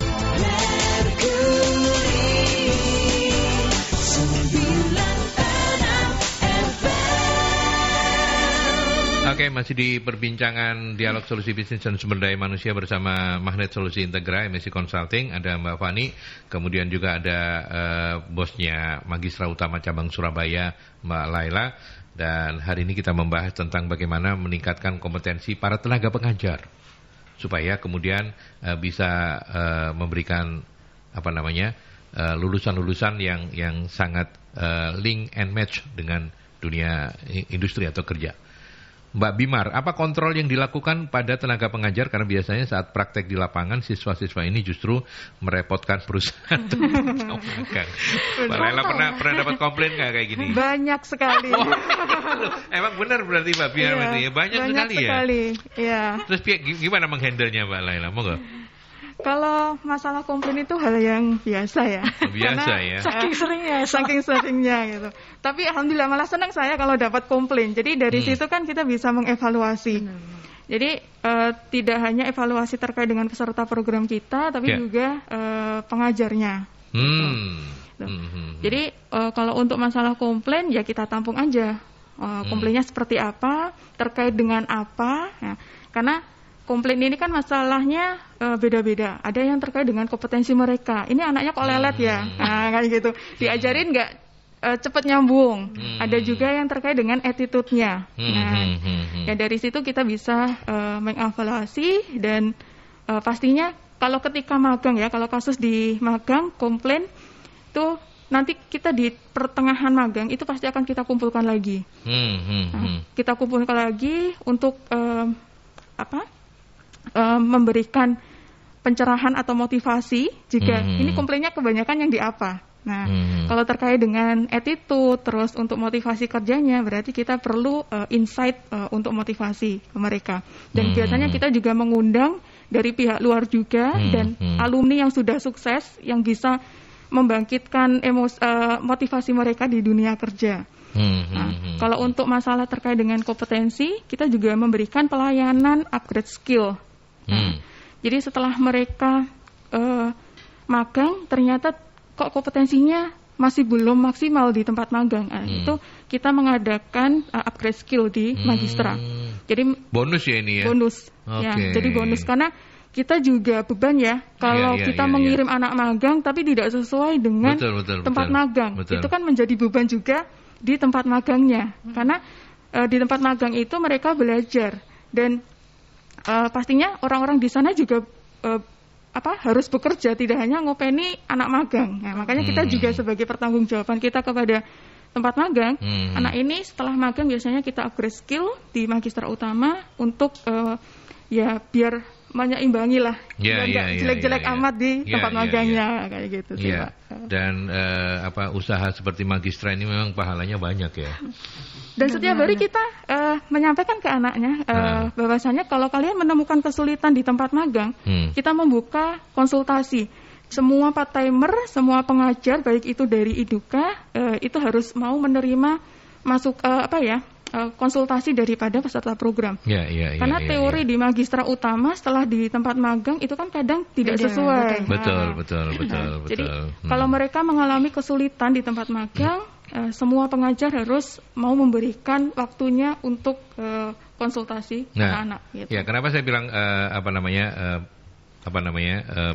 Oke, masih di perbincangan dialog solusi bisnis dan sumber daya manusia bersama Magnet Solusi Integra MSC Consulting. Ada Mbak Fani, kemudian juga ada bosnya Magistra Utama Cabang Surabaya, Mbak Laila. Dan hari ini kita membahas tentang bagaimana meningkatkan kompetensi para tenaga pengajar supaya kemudian bisa memberikan lulusan-lulusan yang sangat link and match dengan dunia industri atau kerja. Mbak Bimar, apa kontrol yang dilakukan pada tenaga pengajar? Karena biasanya saat praktek di lapangan, siswa-siswa ini justru merepotkan perusahaan untuk magang. Mbak Laila pernah dapat komplain nggak kayak gini? Banyak sekali. Emang benar berarti Mbak Bimar? Iya, banyak sekali ya. Terus gimana menghandle-nya Mbak Laila? Mau nggak? Kalau masalah komplain itu hal yang biasa ya. Biasa ya. Saking seringnya gitu. Tapi alhamdulillah malah senang saya kalau dapat komplain. Jadi dari situ kan kita bisa mengevaluasi. Jadi tidak hanya evaluasi terkait dengan peserta program kita, tapi juga pengajarnya. Jadi kalau untuk masalah komplain ya kita tampung aja. Komplainnya seperti apa, terkait dengan apa. Ya. Karena komplain ini kan masalahnya beda-beda. Ada yang terkait dengan kompetensi mereka. Ini anaknya kok lelet ya, kayak gitu. Diajarin nggak cepat nyambung. Ada juga yang terkait dengan attitude-nya. Ya dari situ kita bisa mengevaluasi dan pastinya kalau ketika magang ya, kalau kasus di magang komplain itu nanti kita di pertengahan magang itu pasti akan kita kumpulkan lagi. Kita kumpulkan lagi untuk memberikan pencerahan atau motivasi jika ini komplainnya kebanyakan yang di apa. Nah, kalau terkait dengan attitude, terus untuk motivasi kerjanya, berarti kita perlu insight untuk motivasi ke mereka. Dan biasanya kita juga mengundang dari pihak luar juga dan alumni yang sudah sukses yang bisa membangkitkan motivasi mereka di dunia kerja. Nah, kalau untuk masalah terkait dengan kompetensi, kita juga memberikan pelayanan upgrade skill. Jadi setelah mereka magang, ternyata kok kompetensinya masih belum maksimal di tempat magang. Itu kita mengadakan upgrade skill di Magistra. Jadi bonus ya ini ya. Bonus. Ya, jadi bonus karena kita juga beban ya kalau kita mengirim anak magang tapi tidak sesuai dengan tempat magang. Itu kan menjadi beban juga di tempat magangnya. Karena di tempat magang itu mereka belajar dan pastinya orang-orang di sana juga harus bekerja, tidak hanya ngopeni anak magang. Nah, makanya kita juga sebagai pertanggungjawaban kita kepada tempat magang, anak ini setelah magang biasanya kita upgrade skill di Magistra Utama untuk biar menyeimbangi lah, jelek-jelek amat di tempat magangnya kayak gitu sih, Pak. Dan usaha seperti Magistra ini memang pahalanya banyak ya. Dan setiap hari kita menyampaikan ke anaknya bahwasanya kalau kalian menemukan kesulitan di tempat magang, kita membuka konsultasi. Semua part-timer, semua pengajar baik itu dari Iduka itu harus mau menerima konsultasi daripada peserta program. Karena teori di Magistra Utama setelah di tempat magang itu kan kadang tidak sesuai. Betul. Jadi kalau mereka mengalami kesulitan di tempat magang, semua pengajar harus mau memberikan waktunya untuk konsultasi ke anak. Gitu. Ya, kenapa saya bilang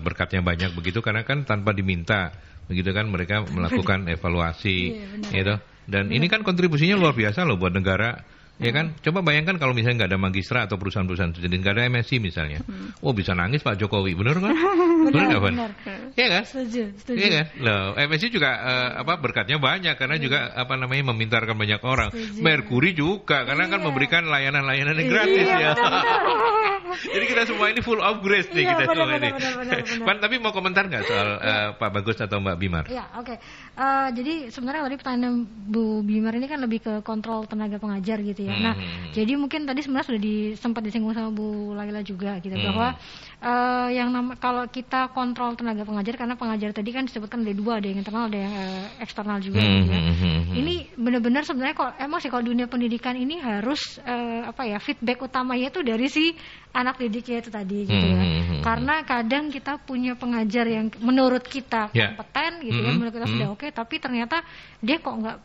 berkatnya banyak begitu, karena kan tanpa diminta begitu kan mereka melakukan evaluasi, gitu. Dan ini kan kontribusinya luar biasa loh buat negara. Ya kan, coba bayangkan kalau misalnya nggak ada Magistra atau perusahaan-perusahaan jadi nggak ada MSI misalnya, bisa nangis Pak Jokowi, bener kan? Bener nggak, Van? Iya kan? Setuju. Iya kan? Loh, MSI juga berkatnya banyak karena juga memintarkan banyak orang. Mercury juga karena kan memberikan layanan-layanan yang gratis ya. Jadi kita semua ini full of grace nih kita semua ini. Van, tapi mau komentar nggak soal Pak Bagus atau Mbak Bimar? Iya, oke. Jadi sebenarnya tadi pertanyaan Bu Bimar ini kan lebih ke kontrol tenaga pengajar gitu ya. Nah, jadi mungkin tadi sebenarnya sudah sempat disinggung sama Bu Laila juga gitu, bahwa kalau kita kontrol tenaga pengajar, karena pengajar tadi kan disebutkan ada dua, ada yang internal, ada yang eksternal juga gitu ya. Ini benar-benar sebenarnya kalau dunia pendidikan ini harus feedback utamanya itu dari si anak didiknya itu tadi gitu ya. Karena kadang kita punya pengajar yang menurut kita kompeten gitu ya, menurut kita sudah oke, tapi ternyata dia kok nggak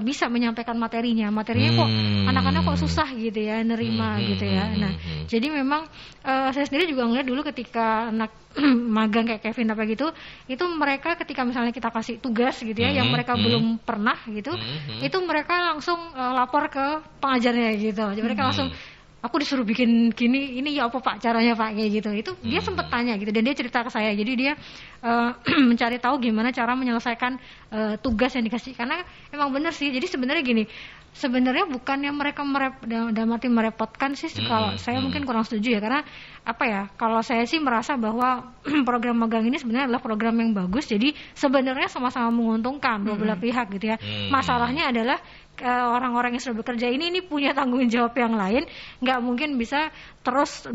bisa menyampaikan materinya kok anak-anak kok susah gitu ya nerima gitu ya. Nah, jadi memang saya sendiri juga ngeliat dulu ketika anak magang kayak Kevin apa gitu, itu mereka ketika misalnya kita kasih tugas gitu ya yang mereka belum pernah gitu, itu mereka langsung lapor ke pengajarnya gitu. Jadi mereka langsung, aku disuruh bikin gini, ini ya apa Pak caranya Pak, kayak gitu. Itu dia sempat tanya gitu, dan dia cerita ke saya. Jadi dia mencari tahu gimana cara menyelesaikan tugas yang dikasih. Karena emang benar sih. Jadi sebenarnya gini, sebenarnya bukannya mereka merepotkan sih. Kalau saya mungkin kurang setuju ya, karena kalau saya sih merasa bahwa program magang ini sebenarnya adalah program yang bagus. Jadi sebenarnya sama-sama menguntungkan dua belah pihak gitu ya. Masalahnya adalah orang-orang yang sudah bekerja ini punya tanggung jawab yang lain, nggak mungkin bisa terus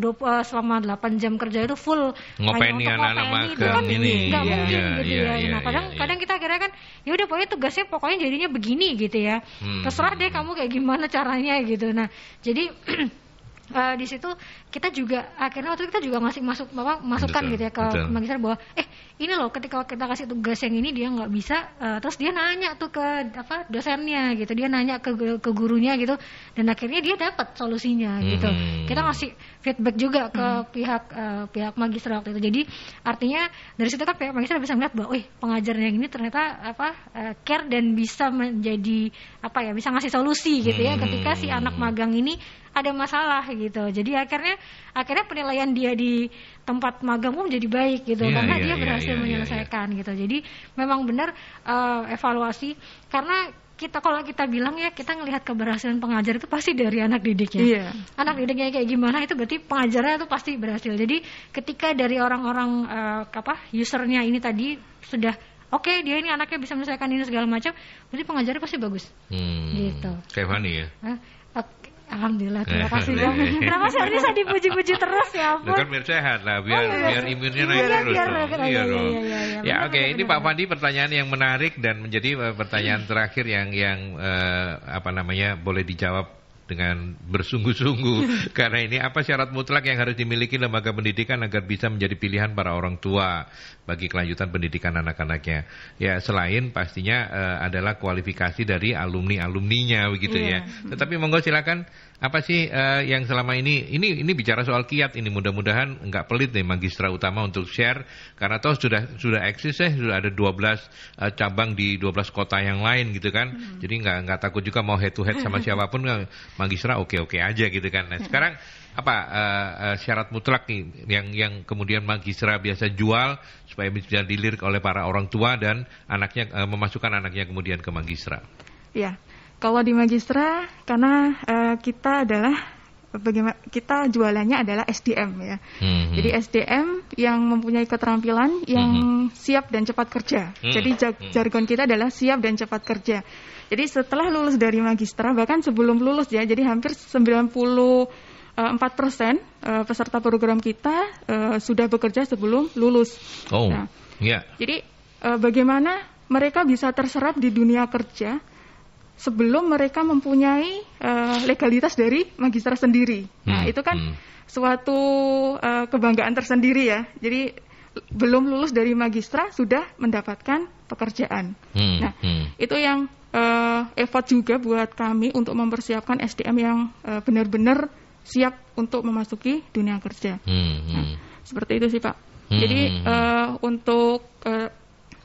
selama 8 jam kerja itu full ngopeni anak-anak magang ini, nggak mungkin gitu ya. Nah, kadang kita kira kan, ya udah pokoknya tugasnya jadinya begini gitu ya, terserah deh kamu kayak gimana caranya gitu. Nah, jadi di situ kita juga akhirnya waktu itu kita juga ngasih masukan gitu ya ke magister bahwa ini loh, ketika kita kasih tugas yang ini dia nggak bisa, terus dia nanya tuh ke dosennya gitu, dia nanya ke gurunya gitu, dan akhirnya dia dapat solusinya gitu. Kita ngasih feedback juga ke pihak magister waktu itu. Jadi artinya dari situ kan pihak magister bisa melihat bahwa pengajarnya ini ternyata care dan bisa menjadi bisa ngasih solusi gitu ya ketika si anak magang ini ada masalah gitu. Jadi akhirnya penilaian dia di tempat magang pun jadi baik gitu, karena dia berhasil menyelesaikan gitu. Jadi memang benar evaluasi, karena kalau kita bilang ya, kita ngelihat keberhasilan pengajar itu pasti dari anak didiknya. Anak didiknya kayak gimana, itu berarti pengajarnya itu pasti berhasil. Jadi ketika dari orang-orang usernya ini tadi sudah oke, dia ini anaknya bisa menyelesaikan ini segala macam, berarti pengajarnya pasti bagus. Gitu. Kayak Fani ya. Alhamdulillah, terima kasih banget. Kenapa sih harusnya saya dipuji-puji terus ya ampun? Kan biar sehat lah, biar imunnya naik terus dong. Iya dong. Ya oke, ini Pak Fandi pertanyaan yang menarik dan menjadi pertanyaan terakhir yang boleh dijawab dengan bersungguh-sungguh. Karena ini apa syarat mutlak yang harus dimiliki lembaga pendidikan agar bisa menjadi pilihan para orang tua bagi kelanjutan pendidikan anak-anaknya. Ya, selain pastinya adalah kualifikasi dari alumni-alumninya begitu ya. Tetapi monggo silakan, apa sih yang selama ini bicara soal kiat ini, mudah-mudahan enggak pelit nih Magistra Utama untuk share, karena toh sudah eksis sudah ada 12 cabang di 12 kota yang lain gitu kan. Jadi enggak takut juga mau head to head sama siapapun, Magistra oke aja gitu kan. Nah, sekarang apa syarat mutlak nih yang kemudian Magistra biasa jual supaya bisa dilirik oleh para orang tua dan anaknya memasukkan anaknya kemudian ke Magistra? Ya. Kalau di Magistra, karena kita jualannya adalah SDM ya. Jadi SDM yang mempunyai keterampilan yang siap dan cepat kerja. Jadi jargon kita adalah siap dan cepat kerja. Jadi setelah lulus dari Magistra, bahkan sebelum lulus ya, jadi hampir 94% peserta program kita sudah bekerja sebelum lulus. Jadi bagaimana mereka bisa terserap di dunia kerja sebelum mereka mempunyai legalitas dari Magistra sendiri. Nah, itu kan suatu kebanggaan tersendiri ya. Jadi belum lulus dari Magistra sudah mendapatkan pekerjaan. Nah, itu yang effort juga buat kami untuk mempersiapkan SDM yang benar-benar siap untuk memasuki dunia kerja. Nah, Seperti itu sih Pak. Jadi untuk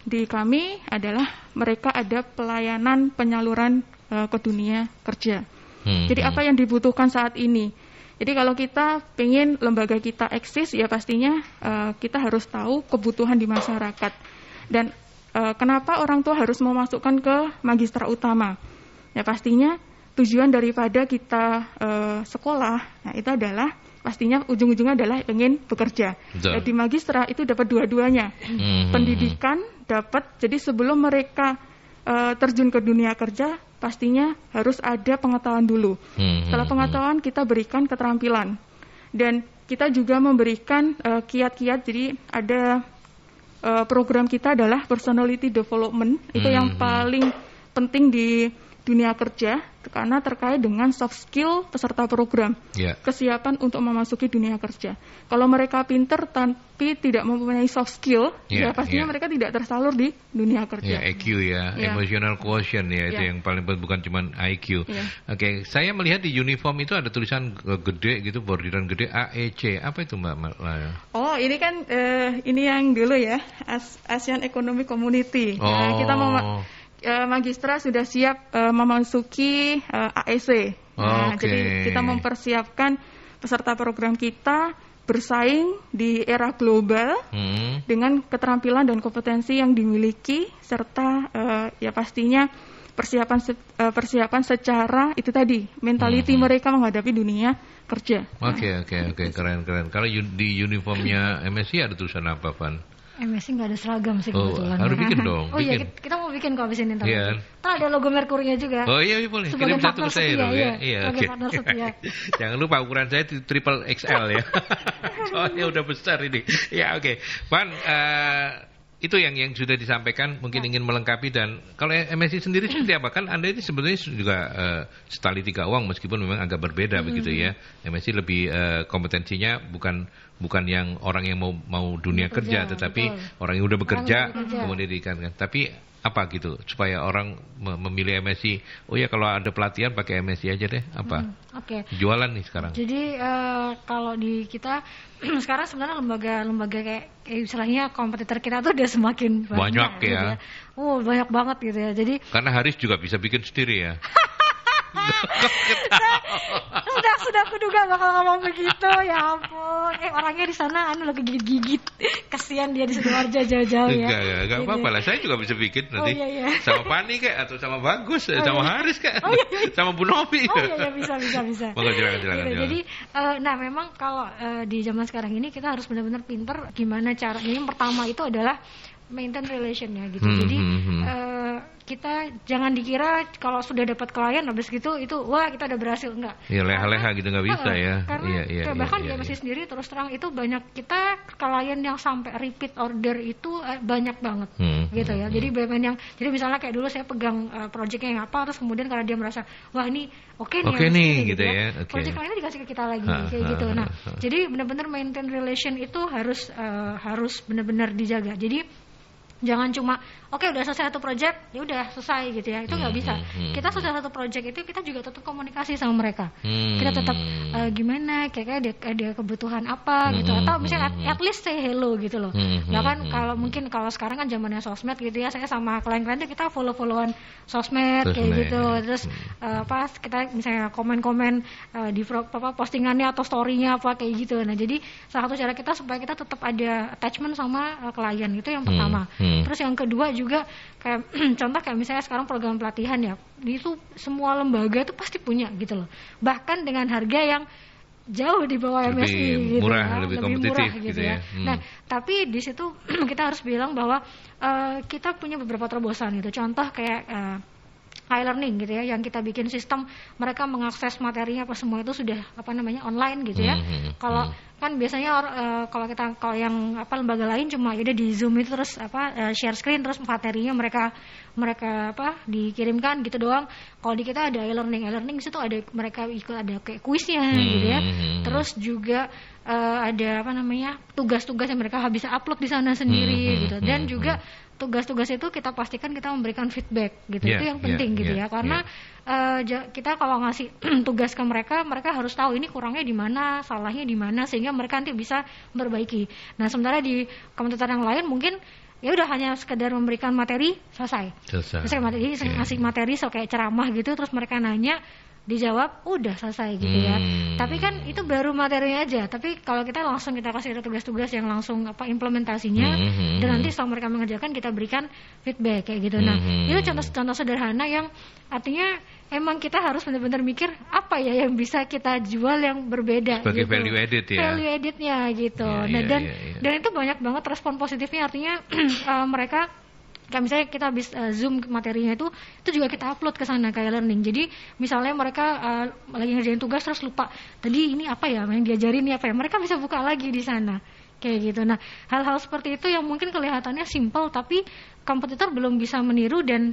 di kami adalah mereka ada pelayanan penyaluran ke dunia kerja. Jadi apa yang dibutuhkan saat ini? Jadi kalau kita pengen lembaga kita eksis, ya pastinya kita harus tahu kebutuhan di masyarakat. Dan kenapa orang tua harus memasukkan ke magistra utama? Ya pastinya tujuan daripada kita sekolah, nah itu adalah pastinya ujung-ujungnya adalah pengen bekerja. Di magistra itu dapat dua-duanya. Pendidikan dapat, jadi sebelum mereka terjun ke dunia kerja, pastinya harus ada pengetahuan dulu. Setelah pengetahuan kita berikan keterampilan. Dan kita juga memberikan kiat-kiat, jadi ada program kita adalah personality development. Itu yang paling penting di dunia kerja karena terkait dengan soft skill peserta program, kesiapan untuk memasuki dunia kerja. Kalau mereka pinter tapi tidak mempunyai soft skill, ya pastinya mereka tidak tersalur di dunia kerja. EQ emotional quotient itu yang paling penting, bukan cuma IQ. Oke, saya melihat di uniform itu ada tulisan gede gitu, bordiran gede AEC. Apa itu Mbak Laya? Oh, ini kan ini yang dulu ya, ASEAN Economic Community. Nah, kita magistra sudah siap memasuki AEC. Jadi kita mempersiapkan peserta program kita bersaing di era global dengan keterampilan dan kompetensi yang dimiliki, serta ya pastinya persiapan secara itu tadi, mentality mereka menghadapi dunia kerja. Oke, keren. Kalau di uniformnya MSI ada tulisan apa, Van? MSI nggak ada seragam sih kebetulan. Harus bikin dong. Iya, kita mau bikin kok abis ini ntar. Ada logo Mercury-nya juga. Oh iya, boleh. Kirim satu ke saya dong ya. Sebagai partner setia. Jangan lupa ukuran saya triple XL ya. Soalnya udah besar ini. Ya oke. Van, itu yang sudah disampaikan, mungkin ingin melengkapi. Dan kalau MSI sendiri seperti apa? Kan Anda ini sebenarnya juga setali tiga uang, meskipun memang agak berbeda begitu ya. MSI lebih kompetensinya bukan yang orang yang mau dunia kerja, tetapi orang yang udah bekerja kemudian diikankan. Tapi apa gitu supaya orang memilih MSI? Oh ya, kalau ada pelatihan pakai MSI aja deh. Apa? Jualan nih sekarang. Jadi kalau di kita sekarang sebenarnya lembaga kayak istilahnya kompetitor kita tuh udah semakin banyak ya. Gitu ya. Banyak banget gitu ya. Jadi karena Haris juga bisa bikin sendiri ya. Sudah kuduga bakal ngomong begitu, ya ampun. Orangnya di sana lagi gigit-gigit. Kasihan dia di Sidoarjo jauh-jauh ya. Enggak apa-apa lah, saya juga bisa bikin nanti. Sama Pani kayak, atau sama Bagus, sama Haris kayak, sama Bu Novi. Bisa. Maka silakan. Jadi, memang kalau di zaman sekarang ini kita harus benar-benar pinter gimana caranya. Yang pertama itu adalah maintain relationnya gitu. Jadi kita jangan dikira kalau sudah dapat klien habis gitu itu kita udah berhasil, enggak. Ya leha-leha gitu nggak bisa ya. Karena bahkan di MSI sendiri terus terang itu banyak kita klien yang sampai repeat order itu banyak banget gitu ya. Jadi jadi misalnya kayak dulu saya pegang projectnya yang apa, terus kemudian karena dia merasa wah ini oke nih gitu ya. Project lainnya dikasih ke kita lagi kayak gitu. Nah, jadi benar-benar maintain relation itu harus benar-benar dijaga. Jadi jangan cuma udah selesai satu project ya udah selesai gitu ya, itu nggak bisa. Kita sudah satu project itu kita juga tetap komunikasi sama mereka. Kita tetap gimana kira-kira ada kebutuhan apa gitu, atau misalnya at least say hello gitu loh. Bahkan kalau sekarang kan zamannya sosmed gitu ya, saya sama klien-klien kita follow-followan sosmed kayak gitu. Terus kita misalnya komen-komen di postingannya atau story-nya apa kayak gitu. Nah, jadi salah satu cara kita supaya kita tetap ada attachment sama klien, itu yang pertama. Terus yang kedua juga kayak contoh kayak misalnya sekarang program pelatihan ya, itu semua lembaga itu pasti punya gitu loh. Bahkan dengan harga yang jauh di bawah MSI gitu ya, lebih kompetitif murah gitu ya. Nah, tapi di situ kita harus bilang bahwa kita punya beberapa terobosan gitu. Contoh kayak e-learning gitu ya, yang kita bikin sistem mereka mengakses materinya apa semua itu sudah online gitu ya. Kalau kan biasanya kalau yang lembaga lain cuma udah di Zoom itu terus share screen terus materinya mereka dikirimkan gitu doang. Kalau di kita ada e-learning di situ ada mereka ikut ada kayak kuisnya gitu ya. Terus juga ada apa namanya tugas-tugas yang mereka bisa upload di sana sendiri gitu. Dan juga tugas-tugas itu kita pastikan kita memberikan feedback gitu. Itu yang penting gitu ya. Karena kita kalau ngasih tugas ke mereka, mereka harus tahu ini kurangnya di mana, salahnya di mana, sehingga mereka nanti bisa memperbaiki. Nah, sementara di kompetitor yang lain mungkin ya udah hanya sekedar memberikan materi, selesai. Ngasih materi kayak ceramah gitu, terus mereka nanya, dijawab udah selesai gitu ya. Tapi kan itu baru materinya aja. Tapi kalau kita langsung kita kasih ada tugas-tugas yang langsung implementasinya, dan nanti setelah mereka mengerjakan kita berikan feedback kayak gitu. Nah, itu contoh-contoh sederhana yang artinya emang kita harus benar-benar mikir apa ya yang bisa kita jual yang berbeda sebagai gitu. Value added ya. Value addednya gitu. Dan itu banyak banget respon positifnya, artinya mereka kayak misalnya kita habis Zoom materinya itu juga kita upload ke sana kayak learning. Jadi misalnya mereka lagi ngerjain tugas terus lupa tadi ini apa ya yang diajarin ini apa ya, mereka bisa buka lagi di sana kayak gitu. Nah, hal-hal seperti itu yang mungkin kelihatannya simple tapi kompetitor belum bisa meniru dan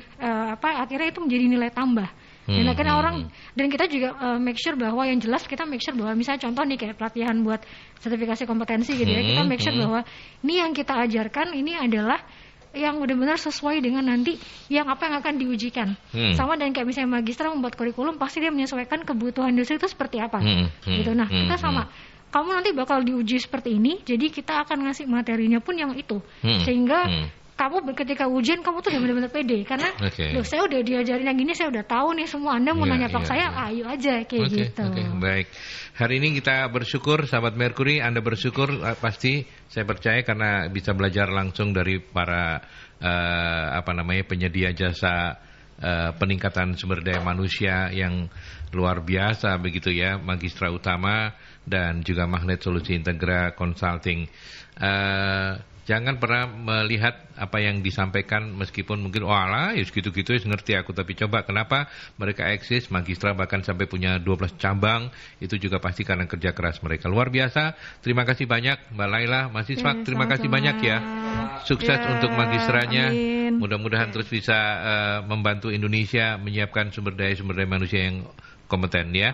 akhirnya itu menjadi nilai tambah. Dan akhirnya orang, dan kita juga make sure bahwa yang jelas kita make sure bahwa misalnya contoh nih kayak pelatihan buat sertifikasi kompetensi gitu ya, kita make sure bahwa ini yang kita ajarkan ini adalah yang benar-benar sesuai dengan nanti yang akan diujikan. Sama dan kayak misalnya magistra membuat kurikulum, pasti dia menyesuaikan kebutuhan industri itu seperti apa gitu. Nah, kita sama, kamu nanti bakal diuji seperti ini, jadi kita akan ngasih materinya pun yang itu, sehingga kamu ketika ujian kamu tuh udah benar-benar pede karena loh, saya udah diajarin yang gini, saya udah tahu nih semua. Anda mau nanya Pak saya, ayo aja kayak gitu. Baik. Hari ini kita bersyukur sahabat Mercury, Anda bersyukur pasti saya percaya karena bisa belajar langsung dari para penyedia jasa peningkatan sumber daya manusia yang luar biasa begitu ya, Magistra Utama dan juga Magnet Solusi Integra Consulting. Jangan pernah melihat apa yang disampaikan meskipun mungkin ya segitu-gitu ya ngerti aku, tapi coba kenapa mereka eksis, Magistra bahkan sampai punya 12 cabang, itu juga pasti karena kerja keras mereka. Luar biasa. Terima kasih banyak Mbak Laila, Mas Isfak, terima kasih banyak ya. Sukses untuk Magistranya. Mudah-mudahan terus bisa membantu Indonesia menyiapkan sumber daya manusia yang kompeten ya.